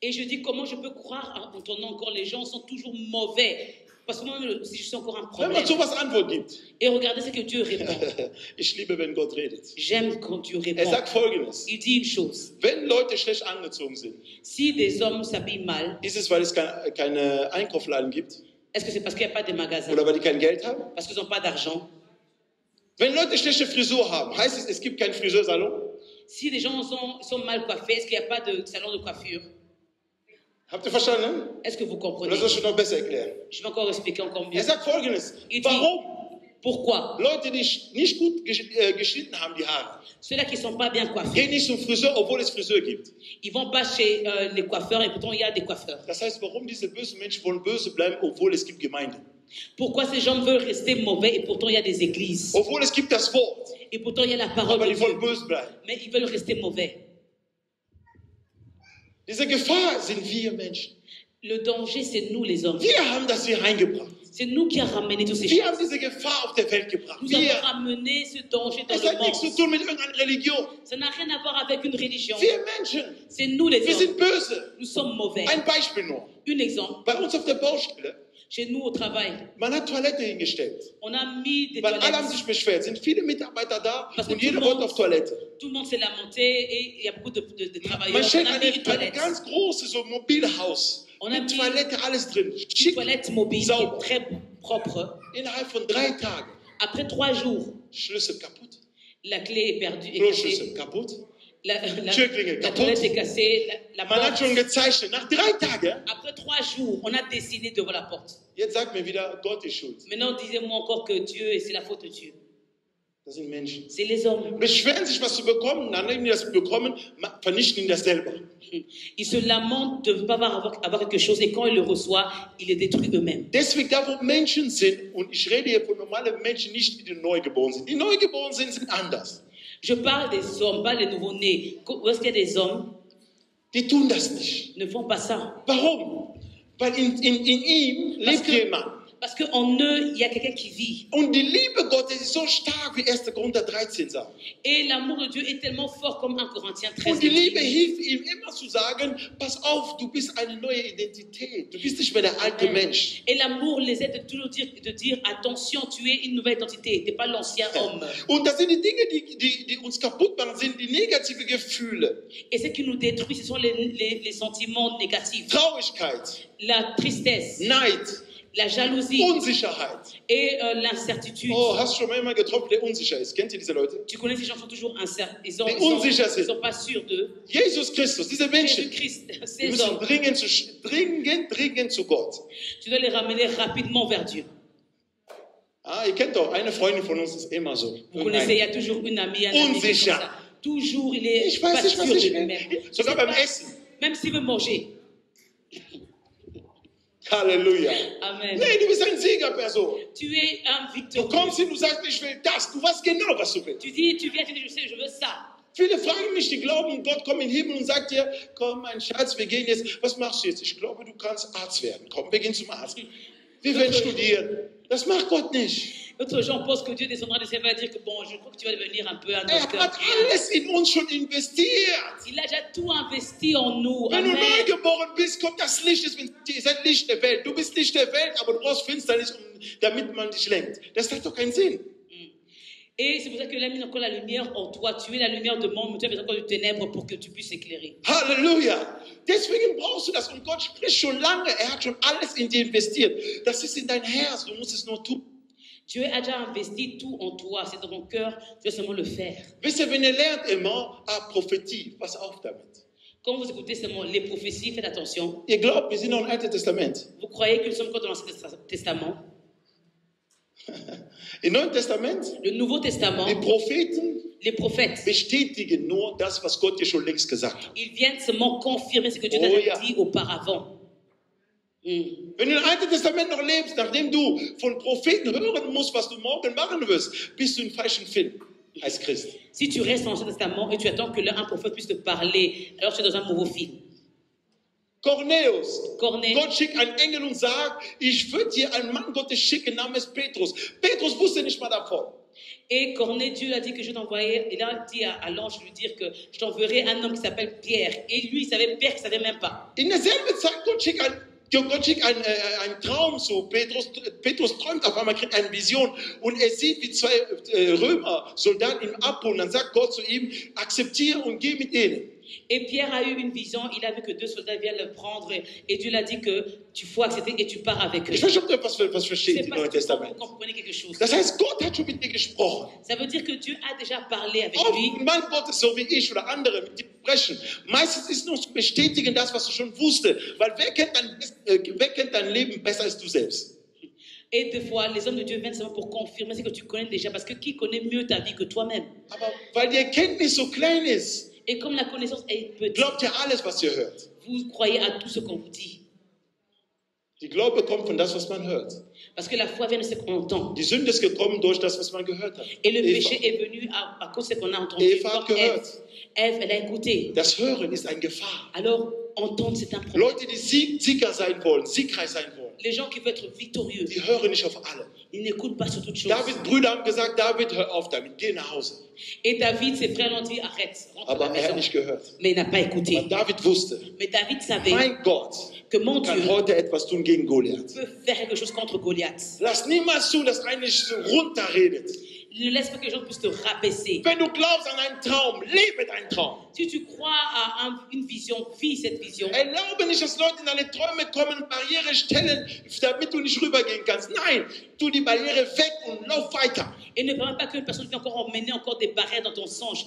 [SPEAKER 2] Et je dis comment je peux croire en ton nom quand les gens sont toujours mauvais. Parce que moi-même, si je suis encore un
[SPEAKER 1] Wenn
[SPEAKER 2] problème.
[SPEAKER 1] man sowas Antwort gibt.
[SPEAKER 2] Et regardez ce que Dieu répond.
[SPEAKER 1] Ich liebe, wenn Gott redet.
[SPEAKER 2] J'aime quand Dieu
[SPEAKER 1] Er
[SPEAKER 2] répond.
[SPEAKER 1] sagt Folgendes.
[SPEAKER 2] Il dit une chose.
[SPEAKER 1] Wenn Leute schlecht angezogen sind,
[SPEAKER 2] Si des hommes s'habillent mal,
[SPEAKER 1] ist es, weil es keine Einkaufsladen gibt
[SPEAKER 2] est-ce que c'est parce qu'il n'y a pas de magasin?
[SPEAKER 1] oder weil die kein Geld haben?
[SPEAKER 2] Parce qu'ils n'ont pas d'argent?
[SPEAKER 1] Wenn Leute schlechte Frisur haben, heißt es, es gibt keinen Friseursalon?
[SPEAKER 2] Si les gens sont mal coiffés, est-ce qu'il n'y a pas de salon de coiffure?
[SPEAKER 1] Habt ihr verstanden?
[SPEAKER 2] Est-ce que vous
[SPEAKER 1] Oder
[SPEAKER 2] comprenez?
[SPEAKER 1] soll ich das noch besser erklären?
[SPEAKER 2] Je vais encore expliquer encore mieux.
[SPEAKER 1] Er sagt Folgendes.
[SPEAKER 2] Il dit,
[SPEAKER 1] Warum?
[SPEAKER 2] pourquoi?
[SPEAKER 1] Leute, die nicht gut geschnitten haben, die Haare,
[SPEAKER 2] Ceux-là qui ne sont pas bien coiffés,
[SPEAKER 1] gehen nicht zum Friseur, obwohl es Friseur gibt.
[SPEAKER 2] ils ne vont pas chez les coiffeurs et pourtant il y a des coiffeurs.
[SPEAKER 1] Das heißt, warum diese bösen Menschen wollen böse bleiben, obwohl es gibt Gemeinde?
[SPEAKER 2] Pourquoi ces gens veulent rester mauvais et pourtant il y a des églises?
[SPEAKER 1] Obwohl es gibt das Wort,
[SPEAKER 2] Et pourtant il y a la parole
[SPEAKER 1] aber
[SPEAKER 2] de
[SPEAKER 1] die wollen
[SPEAKER 2] Dieu.
[SPEAKER 1] böse bleiben.
[SPEAKER 2] Mais ils veulent rester mauvais.
[SPEAKER 1] Diese Gefahr sind wir Menschen.
[SPEAKER 2] Le danger, c'est nous les hommes.
[SPEAKER 1] Wir haben das hier reingebracht.
[SPEAKER 2] C'est nous qui avons ramené tous ces
[SPEAKER 1] Wir
[SPEAKER 2] choses.
[SPEAKER 1] haben diese Gefahr auf der Welt gebracht.
[SPEAKER 2] Nous
[SPEAKER 1] Wir.
[SPEAKER 2] avons ramené ce danger dans
[SPEAKER 1] Es
[SPEAKER 2] le
[SPEAKER 1] hat nichts zu
[SPEAKER 2] monde.
[SPEAKER 1] tun mit irgendeiner Religion.
[SPEAKER 2] Ça n'a rien à voir avec une religion.
[SPEAKER 1] Wir Menschen,
[SPEAKER 2] C'est nous les
[SPEAKER 1] wir
[SPEAKER 2] hommes.
[SPEAKER 1] sind böse.
[SPEAKER 2] Nous sommes mauvais.
[SPEAKER 1] Ein Beispiel nur.
[SPEAKER 2] Un exemple.
[SPEAKER 1] Bei uns auf der Baustelle,
[SPEAKER 2] Chez nous au travail,
[SPEAKER 1] man hat Toilette hingestellt.
[SPEAKER 2] on a mis des
[SPEAKER 1] Weil alle haben
[SPEAKER 2] toilettes.
[SPEAKER 1] sich beschwert. Sind viele Mitarbeiter da
[SPEAKER 2] Parce que
[SPEAKER 1] und jeder wollte auf Toilette.
[SPEAKER 2] Tout le monde s'est lamenté et il y a beaucoup de travailleurs.
[SPEAKER 1] Man
[SPEAKER 2] On
[SPEAKER 1] stellt
[SPEAKER 2] a mis une
[SPEAKER 1] ein
[SPEAKER 2] toilette.
[SPEAKER 1] ganz großes so Mobilhaus.
[SPEAKER 2] On a
[SPEAKER 1] Mit
[SPEAKER 2] mis
[SPEAKER 1] Toilette, alles drin.
[SPEAKER 2] Une
[SPEAKER 1] Schick.
[SPEAKER 2] toilette mobile qui
[SPEAKER 1] Sauber.
[SPEAKER 2] est très propre.
[SPEAKER 1] Innerhalb von 3 Tagen.
[SPEAKER 2] Après 3 jours,
[SPEAKER 1] Schlüssel kaputt.
[SPEAKER 2] la clé est perdue. Est
[SPEAKER 1] Kloschüssel
[SPEAKER 2] cassée.
[SPEAKER 1] kaputt.
[SPEAKER 2] La
[SPEAKER 1] Türklingel
[SPEAKER 2] la
[SPEAKER 1] kaputt.
[SPEAKER 2] toilette est cassée. La
[SPEAKER 1] Man hat
[SPEAKER 2] porte.
[SPEAKER 1] schon gezeichnet. Nach 3 Tagen.
[SPEAKER 2] Après 3 jours, on a dessiné devant la porte.
[SPEAKER 1] Jetzt sagt mir wieder, Gott ist schuld.
[SPEAKER 2] Maintenant, disez-moi encore que Dieu, et c'est la faute de Dieu.
[SPEAKER 1] Das sind Menschen.
[SPEAKER 2] C'est les hommes.
[SPEAKER 1] Beschweren sich, was zu bekommen, dann nehmen die das bekommen, vernichten ihn das selber.
[SPEAKER 2] Ils se lamentent de ne pas avoir quelque chose et quand ils le reçoivent, ils les détruisent eux-mêmes.
[SPEAKER 1] Deswegen, da wo Menschen sind, und ich rede hier von normalen Menschen, nicht die Neugeboren sind. Die Neugeboren sind anders.
[SPEAKER 2] Je parle des hommes, pas les nouveaux-nés. Où est-ce qu'il y a des hommes
[SPEAKER 1] Die tun das nicht.
[SPEAKER 2] ne font pas ça?
[SPEAKER 1] Warum? Weil in ihm lebt jemand.
[SPEAKER 2] Parce qu'en eux, il y a quelqu'un qui vit.
[SPEAKER 1] Und die Liebe Gottes ist so stark, wie 1. Korinther 13 sagt.
[SPEAKER 2] Et l'amour de Dieu est tellement fort comme 1 Corinthiens 13.
[SPEAKER 1] Und die Liebe hilft ihm immer zu sagen, pass auf, du bist eine neue Identität. Du bist nicht mehr der alte Mensch.
[SPEAKER 2] Et l'amour les aide de toujours de dire attention, tu es une nouvelle identité, tu n'es pas l'ancien homme.
[SPEAKER 1] Und das sind die Dinge, die uns kaputt machen, sind die negative Gefühle.
[SPEAKER 2] Et ce qui nous détruit, ce sont les sentiments négatifs.
[SPEAKER 1] Traurigkeit,
[SPEAKER 2] La tristesse,
[SPEAKER 1] Neid,
[SPEAKER 2] la jalousie
[SPEAKER 1] Unsicherheit.
[SPEAKER 2] et l'incertitude.
[SPEAKER 1] Oh, hast du schon mal jemanden getroffen, der unsicher ist? Kennt ihr diese Leute?
[SPEAKER 2] Tu connais ces gens qui sont toujours incertains. Ils
[SPEAKER 1] Die unsicher sind.
[SPEAKER 2] sont pas sûrs d'eux.
[SPEAKER 1] Jesus Christus, diese Menschen,
[SPEAKER 2] Jésus-Christ,
[SPEAKER 1] die
[SPEAKER 2] ces
[SPEAKER 1] müssen
[SPEAKER 2] hommes,
[SPEAKER 1] dringend zu Gott.
[SPEAKER 2] tu dois les ramener rapidement vers Dieu.
[SPEAKER 1] Ah, ihr kennt doch, eine Freundin von uns ist immer so.
[SPEAKER 2] Vous connaissez, il y a toujours une amie, un ami qui est comme
[SPEAKER 1] Unsicher.
[SPEAKER 2] ça. Toujours, il est
[SPEAKER 1] Ich
[SPEAKER 2] pas
[SPEAKER 1] weiß nicht,
[SPEAKER 2] sûr
[SPEAKER 1] was
[SPEAKER 2] de
[SPEAKER 1] ich
[SPEAKER 2] lui-même.
[SPEAKER 1] will. Sogar beim Essen.
[SPEAKER 2] Même s'il veut manger.
[SPEAKER 1] Halleluja.
[SPEAKER 2] Amen.
[SPEAKER 1] Nee, du bist eine Siegerperson.
[SPEAKER 2] Tu es un
[SPEAKER 1] Du
[SPEAKER 2] victorieux.
[SPEAKER 1] kommst hin, du sagst, ich will das. Du weißt genau, was du willst.
[SPEAKER 2] Tu dis, tu viens, tu dis, je sais, je veux ça.
[SPEAKER 1] Viele fragen mich, die glauben, Gott kommt in den Himmel und sagt dir, komm, mein Schatz, wir gehen jetzt. Was machst du jetzt? Ich glaube, du kannst Arzt werden. Komm, wir gehen zum Arzt. Wir werden studieren. Das macht Gott nicht.
[SPEAKER 2] D'autres gens pensent que Dieu descendra du ciel et va dire que bon, je crois que tu vas devenir un peu un
[SPEAKER 1] Er
[SPEAKER 2] docteur.
[SPEAKER 1] hat alles in uns schon investiert.
[SPEAKER 2] Il a déjà tout investi en nous.
[SPEAKER 1] Wenn du
[SPEAKER 2] Amen.
[SPEAKER 1] neu geboren bist, kommt das Licht. Ihr seid Licht der Welt. Du bist Licht der Welt, aber du brauchst Finsternis, damit man dich lenkt. Das hat doch keinen Sinn.
[SPEAKER 2] Et c'est pour ça que a mis encore la lumière en toi. Tu es la lumière du monde, mais tu as besoin encore de ténèbres pour que tu puisses éclairer.
[SPEAKER 1] Halleluja. Deswegen brauchst du das. Und Gott spricht schon lange. Er hat schon alles in dir investiert. Das ist in dein Herz. Du musst es nur tun.
[SPEAKER 2] Dieu a déjà investi tout en toi. C'est dans ton cœur. Tu dois seulement le faire.
[SPEAKER 1] Wisst ihr, wenn ihr lernt immer, Prophetie, pass auf damit.
[SPEAKER 2] Quand vous écoutez seulement les prophéties, faites attention.
[SPEAKER 1] Ihr glaubt, wir sind noch im Alten Testament.
[SPEAKER 2] Vous croyez que nous sommes encore dans l'Ancien Testament.
[SPEAKER 1] Im Neuen Testament,
[SPEAKER 2] Le Nouveau Testament,
[SPEAKER 1] die Propheten
[SPEAKER 2] les prophètes,
[SPEAKER 1] bestätigen nur das, was Gott dir schon längst gesagt hat.
[SPEAKER 2] ils viennent seulement confirmer ce que Dieu
[SPEAKER 1] Oh,
[SPEAKER 2] t'a
[SPEAKER 1] ja.
[SPEAKER 2] dit auparavant.
[SPEAKER 1] Wenn du im Alten Testament noch lebst, nachdem du von Propheten hören musst, was du morgen machen wirst, bist du im falschen Film als Christ.
[SPEAKER 2] Si tu restes dans l'Ancien Testament et tu attends que un prophète puisse te parler, alors tu es dans un nouveau film.
[SPEAKER 1] Cornelius,
[SPEAKER 2] Corneille,
[SPEAKER 1] Gott schickt einen Engel und sagt, ich würde dir einen Mann Gottes schicken namens Petrus. Petrus wusste nicht mal davon.
[SPEAKER 2] et Corneille, Dieu a dit que je t'envoyais, il a dit à l'ange de lui dire que je t'enverrai un homme qui s'appelle Pierre. Et lui, il savait, Pierre, il ne savait même pas.
[SPEAKER 1] In derselben Zeit, Gott schickt einen Gott schickt einen Traum zu Petrus. Petrus träumt auf einmal, kriegt eine Vision und er sieht, wie zwei Römer-Soldaten ihn abholen. Dann sagt Gott zu ihm, akzeptiere und geh mit ihnen.
[SPEAKER 2] Et Pierre a eu une vision, il a vu que deux soldats viennent le prendre et Dieu l'a dit que tu faut accepter et tu pars avec eux.
[SPEAKER 1] Ich weiß nicht, ob du was versteht
[SPEAKER 2] C'est
[SPEAKER 1] im
[SPEAKER 2] pas
[SPEAKER 1] Neuen
[SPEAKER 2] si vous
[SPEAKER 1] Testament.
[SPEAKER 2] comprenez quelque chose.
[SPEAKER 1] Das heißt, Gott hat schon mit dir gesprochen.
[SPEAKER 2] Ça veut dire que Dieu a déjà parlé avec
[SPEAKER 1] Auch
[SPEAKER 2] lui.
[SPEAKER 1] ein Mann Gottes, so wie ich oder andere, mit dir sprechen. Meistens ist nur zu bestätigen das, was du schon wusstest. Weil wer kennt dein Leben besser als du selbst?
[SPEAKER 2] Et des fois, les hommes de Dieu viennent seulement pour confirmer ce que tu connais déjà, parce que qui connaît mieux ta vie que toi-même?
[SPEAKER 1] Aber weil die Erkenntnis so klein ist,
[SPEAKER 2] Et comme la connaissance est petite,
[SPEAKER 1] glaubt ihr alles, was ihr hört.
[SPEAKER 2] vous croyez à tout ce qu'on vous dit.
[SPEAKER 1] Die Glaube kommt von das, was man hört.
[SPEAKER 2] Parce que la foi vient de ce qu'on entend.
[SPEAKER 1] Die Sünde ist gekommen durch das, was man gehört hat.
[SPEAKER 2] Et le
[SPEAKER 1] Eva.
[SPEAKER 2] péché est venu à cause de ce qu'on a entendu.
[SPEAKER 1] Eva hat
[SPEAKER 2] Comme Ève.
[SPEAKER 1] gehört.
[SPEAKER 2] Ève, elle a écouté.
[SPEAKER 1] Das Hören ist eine Gefahr.
[SPEAKER 2] Alors, entendre, c'est un problème.
[SPEAKER 1] Leute, die Sieger sein wollen, siegreich sein wollen,
[SPEAKER 2] Les gens qui veulent être victorieux,
[SPEAKER 1] die hören nicht auf alle.
[SPEAKER 2] ils n'écoutent pas sur toutes choses.
[SPEAKER 1] David, Brüder haben gesagt, David, hör auf damit, geh nach Hause.
[SPEAKER 2] Et David, ses frères l'ont dit, arrête, rentre à la
[SPEAKER 1] Aber er hat
[SPEAKER 2] maison.
[SPEAKER 1] nicht gehört.
[SPEAKER 2] Mais il n'a pas
[SPEAKER 1] Aber
[SPEAKER 2] écouté.
[SPEAKER 1] David wusste,
[SPEAKER 2] Mais David savait
[SPEAKER 1] mein Gott
[SPEAKER 2] que mon Dieu
[SPEAKER 1] kann heute etwas tun gegen Goliath.
[SPEAKER 2] peut faire quelque chose contre Goliath.
[SPEAKER 1] Lass niemals zu, dass einer dich so runterredet.
[SPEAKER 2] Ne laisse pas que les gens puissent te rabaisser.
[SPEAKER 1] Wenn du glaubst an einen Traum, lebe deinen Traum.
[SPEAKER 2] Si tu crois à une vision, vis cette vision.
[SPEAKER 1] Erlaube nicht, dass Leute in deine Träume kommen und Barriere stellen, damit du nicht rübergehen kannst. Nein, tu die Barriere weg und lauf weiter.
[SPEAKER 2] Et ne permets pas qu'une personne vienne encore emmener encore des barrières dans ton songe.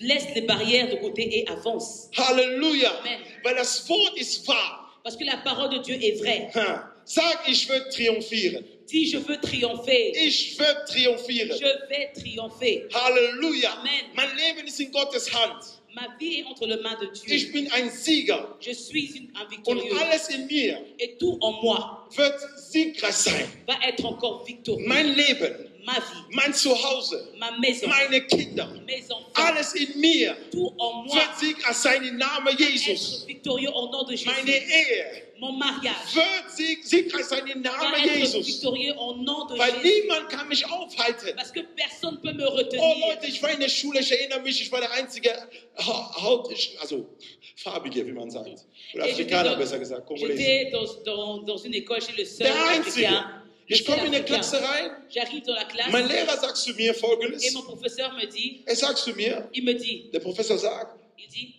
[SPEAKER 2] Laisse les barrières de côté et avance.
[SPEAKER 1] Halleluja.
[SPEAKER 2] Amen.
[SPEAKER 1] Weil das Wort ist wahr.
[SPEAKER 2] Parce que la parole de Dieu est vraie.
[SPEAKER 1] Sag, ich will triumphieren.
[SPEAKER 2] Dis, je veux triompher.
[SPEAKER 1] Ich will triumphieren.
[SPEAKER 2] Je vais triompher.
[SPEAKER 1] Halleluja.
[SPEAKER 2] Amen.
[SPEAKER 1] Mein Leben ist in Gottes Hand.
[SPEAKER 2] Ma vie est entre les mains de Dieu.
[SPEAKER 1] Ich bin ein Sieger.
[SPEAKER 2] Je suis un
[SPEAKER 1] Und
[SPEAKER 2] victorieux.
[SPEAKER 1] alles in mir
[SPEAKER 2] Et tout en moi
[SPEAKER 1] wird siegreich sein.
[SPEAKER 2] va être encore victorieux.
[SPEAKER 1] Mein Leben,
[SPEAKER 2] Ma vie,
[SPEAKER 1] mein Zuhause,
[SPEAKER 2] ma maison,
[SPEAKER 1] meine Kinder,
[SPEAKER 2] mes enfants,
[SPEAKER 1] alles in mir
[SPEAKER 2] tout en moi
[SPEAKER 1] wird siegreich sein im Namen Jesus.
[SPEAKER 2] être victorieux au nom de Jésus.
[SPEAKER 1] Meine Ehe
[SPEAKER 2] Mon mariage
[SPEAKER 1] wird siegreich sein im
[SPEAKER 2] va
[SPEAKER 1] Namen
[SPEAKER 2] être
[SPEAKER 1] Jesus.
[SPEAKER 2] victorieux au nom de
[SPEAKER 1] Weil
[SPEAKER 2] Jésus.
[SPEAKER 1] niemand kann mich aufhalten.
[SPEAKER 2] Parce que personne ne peut me
[SPEAKER 1] Oh
[SPEAKER 2] retenir.
[SPEAKER 1] Leute, ich war in der Schule, ich erinnere mich, ich war der einzige farbige, wie man sagt. Oder
[SPEAKER 2] Et
[SPEAKER 1] Afrikaner besser gesagt, Kongolese.
[SPEAKER 2] j'étais dans une école chez le seul
[SPEAKER 1] Der Einzige.
[SPEAKER 2] africain.
[SPEAKER 1] Ich
[SPEAKER 2] Le
[SPEAKER 1] komme
[SPEAKER 2] seul
[SPEAKER 1] in die
[SPEAKER 2] africain.
[SPEAKER 1] Klasse rein,
[SPEAKER 2] J'arrive dans la classe
[SPEAKER 1] mein Lehrer sagt zu mir
[SPEAKER 2] et
[SPEAKER 1] Folgendes.
[SPEAKER 2] mon professeur me dit,
[SPEAKER 1] Er sagt zu mir,
[SPEAKER 2] il me dit,
[SPEAKER 1] der Professor sagt,
[SPEAKER 2] il dit,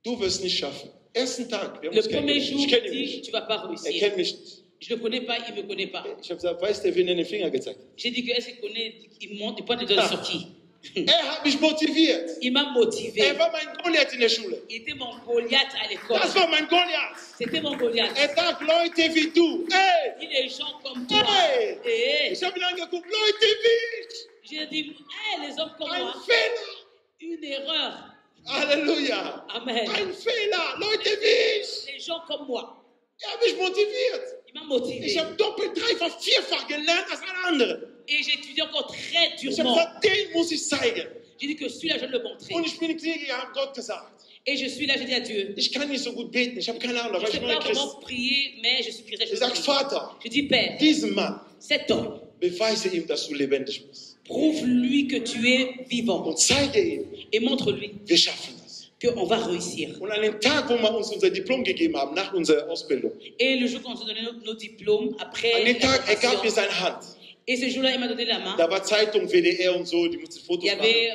[SPEAKER 1] du wirst nicht schaffen. Ersten Tag, wir haben
[SPEAKER 2] le
[SPEAKER 1] uns
[SPEAKER 2] premier
[SPEAKER 1] kennengelernt.
[SPEAKER 2] jour,
[SPEAKER 1] Ich
[SPEAKER 2] il
[SPEAKER 1] kenne ihn
[SPEAKER 2] dit,
[SPEAKER 1] nicht.
[SPEAKER 2] tu vas pas
[SPEAKER 1] Er
[SPEAKER 2] réussir.
[SPEAKER 1] kennt mich nicht.
[SPEAKER 2] Je ne le connais pas, il me connaît pas.
[SPEAKER 1] Ich habe gesagt, weißt du, wen er den Finger gezeigt hat?
[SPEAKER 2] J'ai dit que est-ce qu'il connaît, il monte, il pointe le doigt sur qui?
[SPEAKER 1] Er hat mich motiviert.
[SPEAKER 2] Il m'a motivé.
[SPEAKER 1] Er war mein Goliath in der Schule.
[SPEAKER 2] Il était mon Goliath à l'école.
[SPEAKER 1] Das war mein Goliath.
[SPEAKER 2] C'était mon Goliath.
[SPEAKER 1] Er sagt, Leute wie du. Hey,
[SPEAKER 2] Il dit les gens comme toi.
[SPEAKER 1] hey.
[SPEAKER 2] Et
[SPEAKER 1] Ich habe ihn angeguckt, Leute wie ich.
[SPEAKER 2] j'ai dit, hey, les hommes comme
[SPEAKER 1] Ein
[SPEAKER 2] moi,
[SPEAKER 1] Fehler.
[SPEAKER 2] une erreur.
[SPEAKER 1] Halleluja.
[SPEAKER 2] Amen.
[SPEAKER 1] Ein Fehler. Leute wie ich.
[SPEAKER 2] Les gens comme moi.
[SPEAKER 1] Er hat mich motiviert.
[SPEAKER 2] Il m'a motivé.
[SPEAKER 1] Ich habe doppelt, dreifach, vierfach gelernt als alle anderen.
[SPEAKER 2] Et j'ai étudié encore très
[SPEAKER 1] Ich habe
[SPEAKER 2] durement.
[SPEAKER 1] gesagt, den muss ich zeigen.
[SPEAKER 2] J'ai dit que celui-là, je vais le montrer.
[SPEAKER 1] Und ich bin in die Knie gegangen, habe Gott gesagt.
[SPEAKER 2] Et je suis là, je dis à Dieu.
[SPEAKER 1] Ich kann nicht so gut beten, ich habe keine Ahnung,
[SPEAKER 2] Je
[SPEAKER 1] weil
[SPEAKER 2] ne
[SPEAKER 1] ich
[SPEAKER 2] sais
[SPEAKER 1] bin ein
[SPEAKER 2] pas
[SPEAKER 1] Christ.
[SPEAKER 2] comment prier, mais je suis chrétien.
[SPEAKER 1] Ich sage, Vater,
[SPEAKER 2] Je dis, Père,
[SPEAKER 1] diesem Mann,
[SPEAKER 2] cet homme,
[SPEAKER 1] beweise ihm, dass du lebendig bist.
[SPEAKER 2] prouve-lui que tu es vivant
[SPEAKER 1] Und zeige ihm,
[SPEAKER 2] et montre-lui
[SPEAKER 1] wir schaffen das.
[SPEAKER 2] qu'on va réussir.
[SPEAKER 1] Und an dem Tag, wo wir uns unser Diplom gegeben haben, nach unserer Ausbildung,
[SPEAKER 2] Et le jour qu'on se donnait nos diplômes, après
[SPEAKER 1] an dem
[SPEAKER 2] la
[SPEAKER 1] Tag, er gab mir
[SPEAKER 2] formation,
[SPEAKER 1] seine Hand.
[SPEAKER 2] et ce jour-là, il m'a donné la main.
[SPEAKER 1] Da war Zeitung, WDR und so, die mussten
[SPEAKER 2] Il
[SPEAKER 1] Fotos
[SPEAKER 2] y avait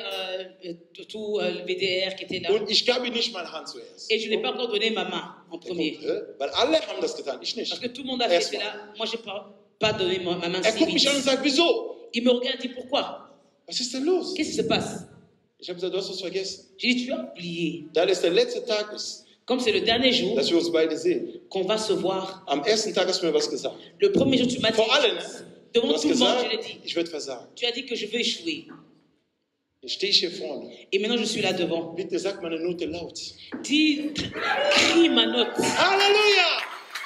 [SPEAKER 1] machen.
[SPEAKER 2] tout le VDR qui était là.
[SPEAKER 1] Und ich gab ihm nicht meine Hand zuerst.
[SPEAKER 2] Et je n'ai pas encore donné ma main en premier.
[SPEAKER 1] Weil alle haben das getan, ich
[SPEAKER 2] Parce
[SPEAKER 1] nicht.
[SPEAKER 2] que tout le monde a fait
[SPEAKER 1] Erstmal.
[SPEAKER 2] cela. Moi, je n'ai pas donné ma main
[SPEAKER 1] Er guckt mich an und
[SPEAKER 2] civile.
[SPEAKER 1] sagt, wieso?
[SPEAKER 2] Il me regarde et dit pourquoi?
[SPEAKER 1] Was ist denn los?
[SPEAKER 2] Qu'est-ce qui se passe?
[SPEAKER 1] Ich habe gesagt, du hast was vergessen.
[SPEAKER 2] J'ai dit, tu as oublié.
[SPEAKER 1] Da das der letzte Tag ist,
[SPEAKER 2] Comme c'est le dernier jour
[SPEAKER 1] dass wir uns beide sehen.
[SPEAKER 2] qu'on va se voir,
[SPEAKER 1] Am ersten Tag hast du mir was gesagt.
[SPEAKER 2] le premier jour, tu m'as dit,
[SPEAKER 1] Vor allen, ne? Du
[SPEAKER 2] devant
[SPEAKER 1] hast
[SPEAKER 2] tout le monde, je
[SPEAKER 1] gesagt,
[SPEAKER 2] l'ai dit.
[SPEAKER 1] ich werde versagen.
[SPEAKER 2] Tu as dit que je veux échouer.
[SPEAKER 1] Jetzt stehe ich hier vorne.
[SPEAKER 2] Et maintenant, je suis là devant.
[SPEAKER 1] Bitte sag meine Note laut.
[SPEAKER 2] Dis, crie ma note.
[SPEAKER 1] Halleluja!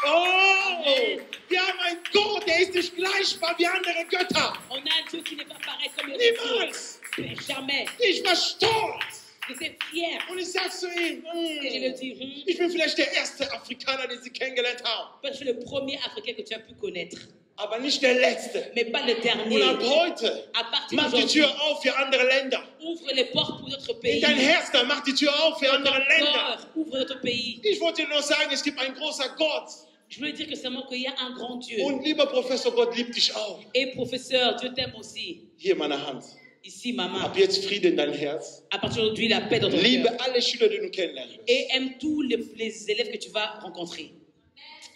[SPEAKER 1] Oh! Wir haben einen Gott, der ist nicht gleichbar wie andere Götter.
[SPEAKER 2] On a un Dieu qui n'est pas pareil comme les autres.
[SPEAKER 1] Niemals!
[SPEAKER 2] Jamais.
[SPEAKER 1] Ich war stolz.
[SPEAKER 2] J'étais fier.
[SPEAKER 1] Und ich sag zu ihm,
[SPEAKER 2] Et je le dis,
[SPEAKER 1] ich bin vielleicht der erste Afrikaner, den Sie kennengelernt haben.
[SPEAKER 2] je suis le premier Africain que tu as pu connaître.
[SPEAKER 1] Aber nicht der letzte.
[SPEAKER 2] Mais pas le
[SPEAKER 1] Und
[SPEAKER 2] dernier.
[SPEAKER 1] ab heute,
[SPEAKER 2] À partir
[SPEAKER 1] mach die
[SPEAKER 2] d'aujourd'hui,
[SPEAKER 1] Tür auf für andere Länder.
[SPEAKER 2] ouvre les portes pour notre
[SPEAKER 1] In
[SPEAKER 2] pays.
[SPEAKER 1] dein Herz, dann mach die Tür auf für andere Länder.
[SPEAKER 2] Cœur, ouvre notre pays.
[SPEAKER 1] Ich wollte dir nur sagen, es gibt einen großen Gott.
[SPEAKER 2] Je voulais dire que seulement qu'il y a un grand Dieu.
[SPEAKER 1] Und lieber Professor, Gott liebt dich auch.
[SPEAKER 2] Et professeur, Dieu t'aime aussi.
[SPEAKER 1] Hier meine Hand.
[SPEAKER 2] Ici, ma main.
[SPEAKER 1] Hab jetzt Friede in dein Herz.
[SPEAKER 2] À partir d'aujourd'hui, la paix dans ton
[SPEAKER 1] Liebe
[SPEAKER 2] cœur.
[SPEAKER 1] alle Schüler, die du kennenlernen wirst.
[SPEAKER 2] Et aime tous les élèves que tu vas rencontrer.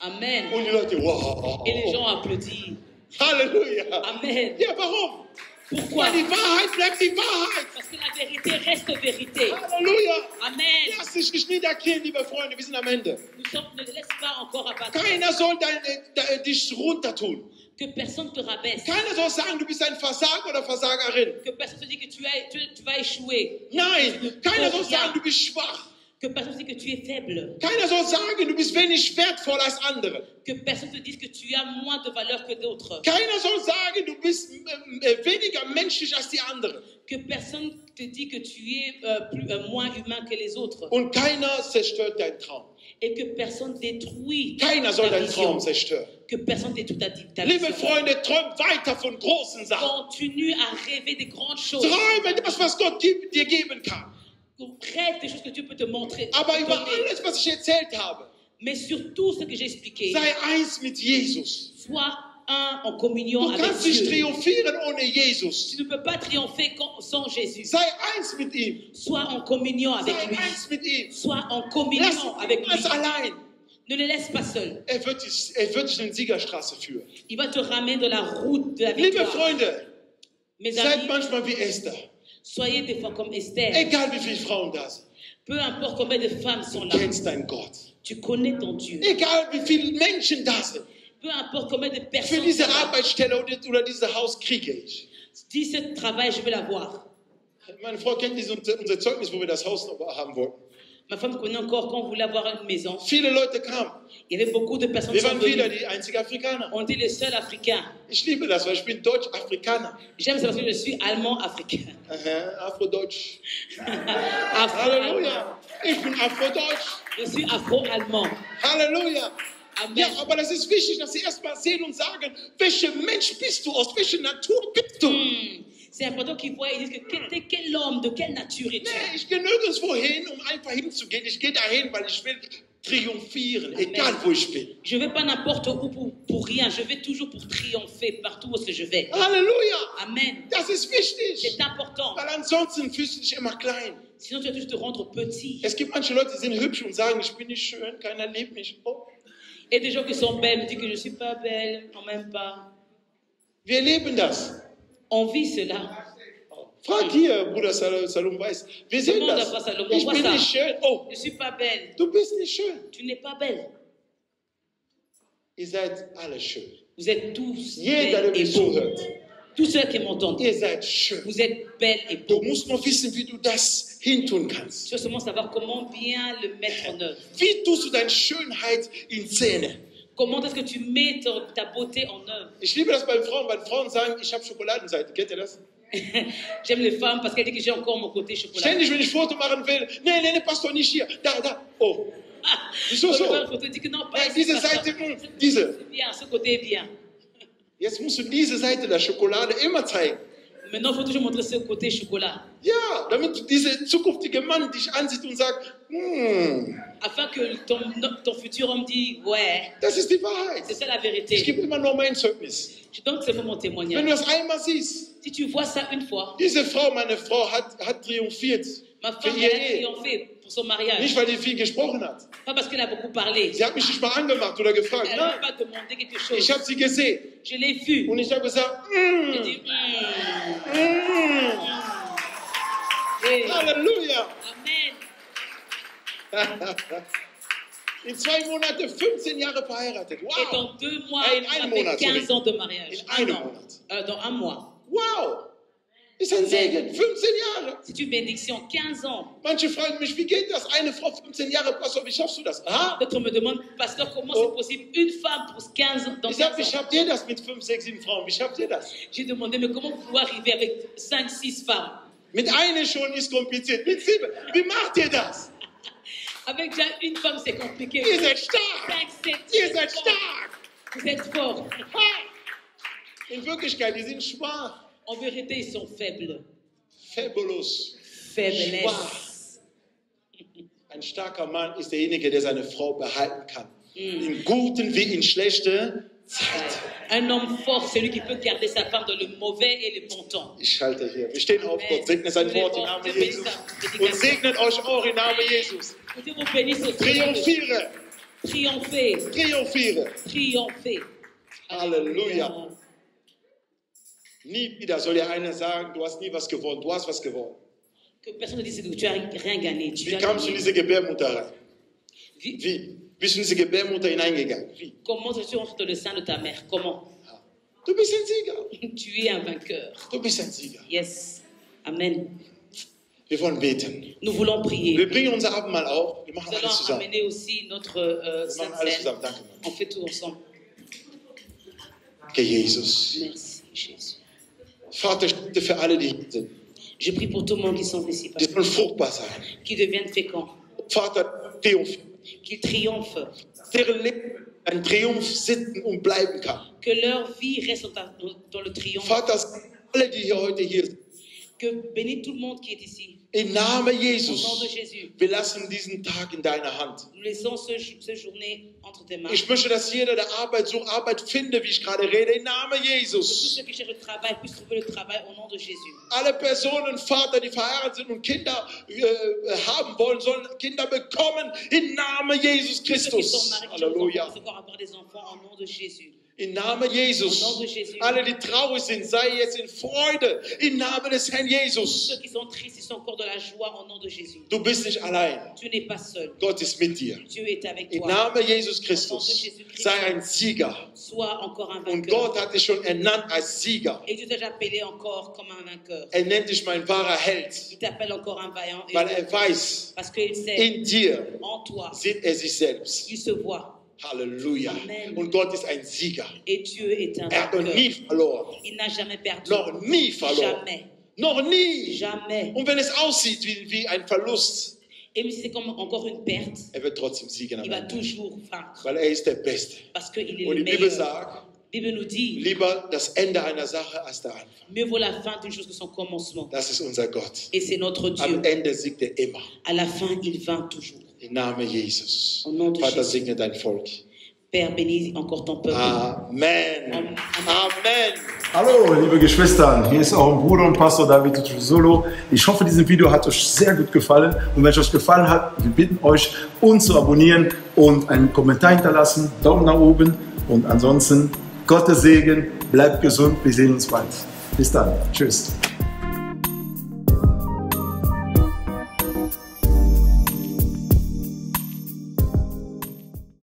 [SPEAKER 2] Amen.
[SPEAKER 1] Und die Leute, wow.
[SPEAKER 2] Et les gens applaudissent.
[SPEAKER 1] Halleluja.
[SPEAKER 2] Amen.
[SPEAKER 1] Ja, warum?
[SPEAKER 2] Pourquoi?
[SPEAKER 1] Weil die Wahrheit bleibt die Wahrheit.
[SPEAKER 2] Parce que la vérité reste vérité.
[SPEAKER 1] Halleluja.
[SPEAKER 2] Amen.
[SPEAKER 1] Lass dich nicht niederknien, liebe Freunde, wir sind am Ende.
[SPEAKER 2] Ne te laisse pas encore abattre.
[SPEAKER 1] Keiner soll dich runter tun.
[SPEAKER 2] Que personne te rabaisse.
[SPEAKER 1] Keiner soll sagen, du bist ein Versager oder Versagerin.
[SPEAKER 2] Que personne te dise que tu vas échouer.
[SPEAKER 1] Nein, keiner soll sagen, du bist schwach.
[SPEAKER 2] Que personne te dise que tu es faible.
[SPEAKER 1] Keiner soll sagen, du bist wenig wertvoll als andere.
[SPEAKER 2] Que personne te dise que tu as moins de valeur que d'autres.
[SPEAKER 1] Keiner soll sagen, du bist weniger menschlich als die anderen.
[SPEAKER 2] Que personne te dit que tu es moins humain que les autres.
[SPEAKER 1] Und keiner zerstört deinen Traum.
[SPEAKER 2] Et que personne détruit
[SPEAKER 1] Keiner soll
[SPEAKER 2] ta
[SPEAKER 1] deinen Traum
[SPEAKER 2] vision.
[SPEAKER 1] zerstören.
[SPEAKER 2] Que personne détruit ta
[SPEAKER 1] Liebe
[SPEAKER 2] vision.
[SPEAKER 1] Freunde, träumt weiter von großen Sachen.
[SPEAKER 2] Continue à rêver des grandes choses.
[SPEAKER 1] Träume das, was Gott dir geben kann.
[SPEAKER 2] Rêve des choses que Dieu peut te montrer.
[SPEAKER 1] Aber über
[SPEAKER 2] donner.
[SPEAKER 1] alles, was ich erzählt habe,
[SPEAKER 2] Mais sur tout ce que j'ai expliqué,
[SPEAKER 1] sei eins mit Jesus.
[SPEAKER 2] sois un en communion
[SPEAKER 1] Du
[SPEAKER 2] avec
[SPEAKER 1] kannst nicht
[SPEAKER 2] Dieu.
[SPEAKER 1] triumphieren ohne Jesus.
[SPEAKER 2] Tu ne peux pas triompher sans Jésus.
[SPEAKER 1] Sei eins mit ihm.
[SPEAKER 2] Sois en communion avec
[SPEAKER 1] Sei
[SPEAKER 2] lui.
[SPEAKER 1] eins mit ihm.
[SPEAKER 2] Sois en
[SPEAKER 1] Lass
[SPEAKER 2] communion avec
[SPEAKER 1] ihn
[SPEAKER 2] lui.
[SPEAKER 1] allein.
[SPEAKER 2] Ne le laisse pas seul.
[SPEAKER 1] Er wird dich in die Siegerstraße führen.
[SPEAKER 2] Il va te ramener de la route de la
[SPEAKER 1] Liebe
[SPEAKER 2] victoire.
[SPEAKER 1] Freunde,
[SPEAKER 2] Mes
[SPEAKER 1] seid
[SPEAKER 2] amis,
[SPEAKER 1] manchmal wie Esther.
[SPEAKER 2] soyez des fois comme Esther.
[SPEAKER 1] Egal wie viele Frauen da sind.
[SPEAKER 2] Peu importe combien de femmes sont
[SPEAKER 1] Du
[SPEAKER 2] là.
[SPEAKER 1] kennst deinen Gott.
[SPEAKER 2] Tu connais ton Dieu.
[SPEAKER 1] Egal wie viele Menschen da sind.
[SPEAKER 2] Peu importe combien de
[SPEAKER 1] Für
[SPEAKER 2] personnes
[SPEAKER 1] diese
[SPEAKER 2] sont là.
[SPEAKER 1] Arbeitsstelle oder dieses Haus kriege ich.
[SPEAKER 2] Dis ce travail, je vais l'avoir.
[SPEAKER 1] Meine Frau kennt unser Zeugnis, wo wir das Haus noch haben wollten.
[SPEAKER 2] Ma femme connaît encore quand on voulait avoir une maison.
[SPEAKER 1] Viele Leute kamen.
[SPEAKER 2] Il y avait beaucoup de personnes
[SPEAKER 1] Wir
[SPEAKER 2] qui sont
[SPEAKER 1] waren wieder
[SPEAKER 2] venues.
[SPEAKER 1] die einzigen Afrikaner.
[SPEAKER 2] On était les seuls Africains.
[SPEAKER 1] Ich liebe das, weil ich bin Deutsch-Afrikaner.
[SPEAKER 2] J'aime ça parce que je suis allemand-africain.
[SPEAKER 1] Afro-Deutsch.
[SPEAKER 2] Afro-allemand.
[SPEAKER 1] Halleluja. Ich bin Afro-Deutsch.
[SPEAKER 2] Je suis afro-allemand.
[SPEAKER 1] Halleluja.
[SPEAKER 2] Amen.
[SPEAKER 1] Ja, aber das ist wichtig, dass sie erstmal sehen und sagen, welcher Mensch bist du, aus welcher Natur bist du?
[SPEAKER 2] C'est important qu'ils voient et disent que quel homme, de quelle nature es-tu?
[SPEAKER 1] Nee, ich gehe nirgendwo hin, um einfach hinzugehen. Ich gehe dahin, weil ich will triumphieren, egal wo ich bin.
[SPEAKER 2] Je ne vais pas n'importe où pour rien. Je vais toujours pour triompher partout où je vais.
[SPEAKER 1] Halleluja.
[SPEAKER 2] Amen.
[SPEAKER 1] Das ist wichtig.
[SPEAKER 2] C'est important.
[SPEAKER 1] Weil ansonsten fühlst du dich immer klein.
[SPEAKER 2] Sinon, tu vas toujours te rendre petit.
[SPEAKER 1] Es gibt manche Leute, die sind hübsch und sagen, ich bin nicht schön, keiner liebt mich. Oh.
[SPEAKER 2] Et des gens qui sont belles me disent que je ne suis pas belle, on m'aime pas.
[SPEAKER 1] Wir leben das.
[SPEAKER 2] On vit cela.
[SPEAKER 1] Frag hier, Bruder Salom weiß. Wir sehen
[SPEAKER 2] Demande à
[SPEAKER 1] das.
[SPEAKER 2] Frère Salomon,
[SPEAKER 1] Ich
[SPEAKER 2] vois
[SPEAKER 1] bin
[SPEAKER 2] ça.
[SPEAKER 1] nicht schön. Oh,
[SPEAKER 2] Je ne suis pas belle.
[SPEAKER 1] du bist nicht schön.
[SPEAKER 2] Tu n'es pas belle.
[SPEAKER 1] Ihr seid alle schön.
[SPEAKER 2] Vous êtes tous
[SPEAKER 1] Jeder, der
[SPEAKER 2] belles et
[SPEAKER 1] mich
[SPEAKER 2] beaux.
[SPEAKER 1] zuhört.
[SPEAKER 2] Tous ceux qui m'entendent,
[SPEAKER 1] Ihr seid schön.
[SPEAKER 2] vous êtes belles et
[SPEAKER 1] Du
[SPEAKER 2] beaux.
[SPEAKER 1] musst nur wissen, wie du das hintun
[SPEAKER 2] Tu
[SPEAKER 1] kannst.
[SPEAKER 2] dois seulement savoir comment bien le mettre en œuvre.
[SPEAKER 1] Wie tust du deine Schönheit in Szene?
[SPEAKER 2] Comment est-ce que tu mets ta beauté en œuvre?
[SPEAKER 1] Ich liebe das bei Frauen, weil Frauen sagen, ich habe Schokoladenseite. Kennt ihr das?
[SPEAKER 2] J'aime les femmes parce qu'elles disent que j'ai encore mon côté chocolat.
[SPEAKER 1] Ständig, wenn ich Foto machen will, nee, passt doch nicht hier. Da. Oh, wieso so?
[SPEAKER 2] On te dit que non, pas
[SPEAKER 1] Ja,
[SPEAKER 2] ici,
[SPEAKER 1] diese
[SPEAKER 2] pas ça.
[SPEAKER 1] Seite, diese.
[SPEAKER 2] C'est bien, ce côté est bien.
[SPEAKER 1] Jetzt musst du diese Seite der Schokolade immer zeigen.
[SPEAKER 2] Maintenant, il faut toujours montrer ce côté chocolat.
[SPEAKER 1] Ja, damit dieser zukünftige Mann dich ansieht und sagt,
[SPEAKER 2] Afin que ton futur homme dise, ouais,
[SPEAKER 1] das ist die Wahrheit.
[SPEAKER 2] c'est ça la
[SPEAKER 1] Ich
[SPEAKER 2] vérité.
[SPEAKER 1] gebe immer nur mein Zeugnis.
[SPEAKER 2] Je donne seulement mon
[SPEAKER 1] Wenn
[SPEAKER 2] témoignage.
[SPEAKER 1] du das einmal siehst,
[SPEAKER 2] Si tu vois ça une fois,
[SPEAKER 1] diese Frau, meine Frau, hat triumphiert
[SPEAKER 2] ma
[SPEAKER 1] für
[SPEAKER 2] femme,
[SPEAKER 1] ihre
[SPEAKER 2] elle a
[SPEAKER 1] Ehe.
[SPEAKER 2] triomphé pour son mariage.
[SPEAKER 1] Nicht, weil die viel gesprochen hat.
[SPEAKER 2] Pas parce qu'elle a beaucoup parlé.
[SPEAKER 1] Sie hat mich nicht mal angemacht oder gefragt.
[SPEAKER 2] Elle ne m'a
[SPEAKER 1] Nein,
[SPEAKER 2] pas demandé quelque
[SPEAKER 1] ich
[SPEAKER 2] chose.
[SPEAKER 1] habe sie gesehen.
[SPEAKER 2] Je l'ai vue.
[SPEAKER 1] Und ich habe gesagt,
[SPEAKER 2] J'ai dit, Hey.
[SPEAKER 1] Halleluja.
[SPEAKER 2] Amen.
[SPEAKER 1] In 2 Monaten 15 Jahre verheiratet.
[SPEAKER 2] Et
[SPEAKER 1] Wow.
[SPEAKER 2] dans 2 mois,
[SPEAKER 1] In
[SPEAKER 2] on
[SPEAKER 1] einem
[SPEAKER 2] a
[SPEAKER 1] Monat,
[SPEAKER 2] fait 15
[SPEAKER 1] sorry.
[SPEAKER 2] ans de mariage.
[SPEAKER 1] In einem
[SPEAKER 2] an.
[SPEAKER 1] Monat.
[SPEAKER 2] Dans un mois.
[SPEAKER 1] Wow. Ist ein Segen. 15 Jahre.
[SPEAKER 2] C'est une bénédiction. 15 ans.
[SPEAKER 1] Manche fragen mich, wie geht das? Eine Frau 15 Jahre, Pastor, wie schaffst du das? Aha.
[SPEAKER 2] D'autres me demandent, pasteur, comment c'est possible? Une femme pour 15 ans, dans
[SPEAKER 1] Ich sag,
[SPEAKER 2] 15
[SPEAKER 1] wie
[SPEAKER 2] ans.
[SPEAKER 1] schafft ihr das mit 5, 6, 7 Frauen? Wie schafft ihr das?
[SPEAKER 2] J'ai demandé, mais comment vous pouvez arriver avec 5, 6 femmes?
[SPEAKER 1] Mit einer schon ist kompliziert. Mit 7, wie macht ihr das?
[SPEAKER 2] Avec déjà une femme, c'est compliqué.
[SPEAKER 1] Ihr seid stark.
[SPEAKER 2] 5, 7,
[SPEAKER 1] Ihr seid stark.
[SPEAKER 2] vous êtes forts.
[SPEAKER 1] Ha! In Wirklichkeit, die sind schwach.
[SPEAKER 2] En vérité, ils sont faibles.
[SPEAKER 1] Fabulous.
[SPEAKER 2] Faiblesse.
[SPEAKER 1] Ein starker Mann ist derjenige, der seine Frau behalten kann. In guten wie in schlechten Zeiten.
[SPEAKER 2] Un homme fort, celui qui peut garder sa femme dans le mauvais et le bon temps.
[SPEAKER 1] Ich schalte hier. Wir stehen auf. Gott segne sein Wort im Namen Jesus. Und segnet euch auch im Namen Jesus.
[SPEAKER 2] Que Dieu vous bénisse aussi.
[SPEAKER 1] Triumphiere.
[SPEAKER 2] Triompher.
[SPEAKER 1] Triumphiere.
[SPEAKER 2] Triompher.
[SPEAKER 1] Halleluja. Nie wieder soll dir einer sagen, du hast nie was gewonnen. Du hast was gewonnen.
[SPEAKER 2] Que personne ne dise que tu n'as rien gagné. Tu
[SPEAKER 1] Wie
[SPEAKER 2] as
[SPEAKER 1] kamst du in
[SPEAKER 2] gagné.
[SPEAKER 1] diese Gebärmutter rein?
[SPEAKER 2] Wie-
[SPEAKER 1] Wie? Bist du in diese Gebärmutter hineingegangen? Wie?
[SPEAKER 2] Comment tu entres dans le sein de ta mère? Comment?
[SPEAKER 1] Du bist ein Sieger.
[SPEAKER 2] Tu es un vainqueur.
[SPEAKER 1] Du bist ein Sieger.
[SPEAKER 2] Yes. Amen.
[SPEAKER 1] Wir wollen beten.
[SPEAKER 2] Nous voulons prier.
[SPEAKER 1] Wir bringen unser Abendmahl auf. Wir machen
[SPEAKER 2] Nous
[SPEAKER 1] alles
[SPEAKER 2] allons
[SPEAKER 1] zusammen.
[SPEAKER 2] amener aussi notre
[SPEAKER 1] Wir
[SPEAKER 2] Sainte
[SPEAKER 1] machen alles
[SPEAKER 2] Seine.
[SPEAKER 1] zusammen. Danke.
[SPEAKER 2] On fait tout ensemble.
[SPEAKER 1] Danke, Jesus.
[SPEAKER 2] Merci, Jésus.
[SPEAKER 1] Vater, ich bitte für alle, die hier sind.
[SPEAKER 2] Je prie pour tout le monde qui sont ici,
[SPEAKER 1] Die sollen fruchtbar sein.
[SPEAKER 2] qui deviennent féconds,
[SPEAKER 1] Vater, Triumph.
[SPEAKER 2] qu'ils triomphent,
[SPEAKER 1] Deren Leben ein Triumph sitzen und bleiben kann.
[SPEAKER 2] que leur vie reste dans le triomphe.
[SPEAKER 1] Vater, alle, die hier heute hier sind,
[SPEAKER 2] Que bénis tout le monde qui est ici.
[SPEAKER 1] im Namen
[SPEAKER 2] Au nom de
[SPEAKER 1] Jesus,
[SPEAKER 2] Jésus,
[SPEAKER 1] wir lassen diesen Tag in deiner Hand.
[SPEAKER 2] nous laissons cette journée entre tes mains.
[SPEAKER 1] Ich möchte, dass jeder, der Arbeit sucht, Arbeit finde, wie ich gerade rede, im Namen
[SPEAKER 2] Que tous
[SPEAKER 1] Jesus.
[SPEAKER 2] ceux qui cherchent le travail puissent trouver le travail au nom de Jésus.
[SPEAKER 1] Alle Personen, Vater, die verheiratet sind und Kinder haben wollen, sollen Kinder bekommen im Namen Jesus
[SPEAKER 2] Tous ceux qui sont
[SPEAKER 1] Christus.
[SPEAKER 2] mariés, qui ont des enfants,
[SPEAKER 1] Halleluja.
[SPEAKER 2] puissent encore avoir des enfants au nom de Jésus.
[SPEAKER 1] Im Namen Jesus.
[SPEAKER 2] Au nom de Jésus.
[SPEAKER 1] Alle, die traurig sind, sei jetzt in Freude im Namen des Herrn
[SPEAKER 2] Tous
[SPEAKER 1] Jesus.
[SPEAKER 2] ceux qui sont tristes, ils sont encore de la joie au nom de Jésus.
[SPEAKER 1] Du bist nicht allein.
[SPEAKER 2] Tu n'es pas seul.
[SPEAKER 1] Gott ist mit dir.
[SPEAKER 2] Dieu est avec
[SPEAKER 1] Im
[SPEAKER 2] toi.
[SPEAKER 1] Namen Jesus Christus. Sei ein Sieger.
[SPEAKER 2] Sois encore un
[SPEAKER 1] Und
[SPEAKER 2] vainqueur.
[SPEAKER 1] Gott hat dich schon ernannt als Sieger.
[SPEAKER 2] Et Dieu t'a appelé encore comme un vainqueur.
[SPEAKER 1] Er nennt dich mein wahrer Held,
[SPEAKER 2] Il t'appelle encore un vaillant
[SPEAKER 1] weil
[SPEAKER 2] héros.
[SPEAKER 1] er weiß,
[SPEAKER 2] Parce qu'il sait,
[SPEAKER 1] in dir
[SPEAKER 2] en toi,
[SPEAKER 1] sieht er sich selbst.
[SPEAKER 2] il se voit.
[SPEAKER 1] Halleluja.
[SPEAKER 2] Amen.
[SPEAKER 1] Und Gott ist ein Sieger.
[SPEAKER 2] Et Dieu est un
[SPEAKER 1] Er hat noch
[SPEAKER 2] vainqueur.
[SPEAKER 1] nie verloren.
[SPEAKER 2] Il n'a jamais perdu.
[SPEAKER 1] Noch nie verloren.
[SPEAKER 2] Jamais.
[SPEAKER 1] Noch nie.
[SPEAKER 2] Jamais.
[SPEAKER 1] Und wenn es aussieht wie ein Verlust,
[SPEAKER 2] Et même si c'est comme encore une perte,
[SPEAKER 1] er wird trotzdem siegen am
[SPEAKER 2] il va
[SPEAKER 1] Ende.
[SPEAKER 2] toujours vaincre.
[SPEAKER 1] Weil er ist der Beste.
[SPEAKER 2] Parce qu'il est
[SPEAKER 1] Und
[SPEAKER 2] le
[SPEAKER 1] die Bibel
[SPEAKER 2] meilleur.
[SPEAKER 1] sagt,
[SPEAKER 2] La Bible nous dit,
[SPEAKER 1] lieber das Ende einer Sache als der Anfang.
[SPEAKER 2] mieux vaut la fin d'une chose que son commencement.
[SPEAKER 1] Das ist unser Gott.
[SPEAKER 2] Et c'est notre Dieu.
[SPEAKER 1] Am Ende siegt er immer.
[SPEAKER 2] À la fin, il vainc toujours.
[SPEAKER 1] Im Namen Jesus.
[SPEAKER 2] Au nom de
[SPEAKER 1] Vater,
[SPEAKER 2] Jésus.
[SPEAKER 1] segne dein Volk.
[SPEAKER 2] Père, bénis encore ton peuple.
[SPEAKER 1] Amen.
[SPEAKER 2] Amen.
[SPEAKER 1] Amen.
[SPEAKER 3] Hallo, liebe Geschwister, hier ist euer Bruder und Pastor David Solo. Ich hoffe, dieses Video hat euch sehr gut gefallen. Und wenn es euch gefallen hat, wir bitten euch, uns zu abonnieren und einen Kommentar hinterlassen, Daumen nach oben. Und ansonsten, Gottes Segen, bleibt gesund, wir sehen uns bald. Bis dann, tschüss.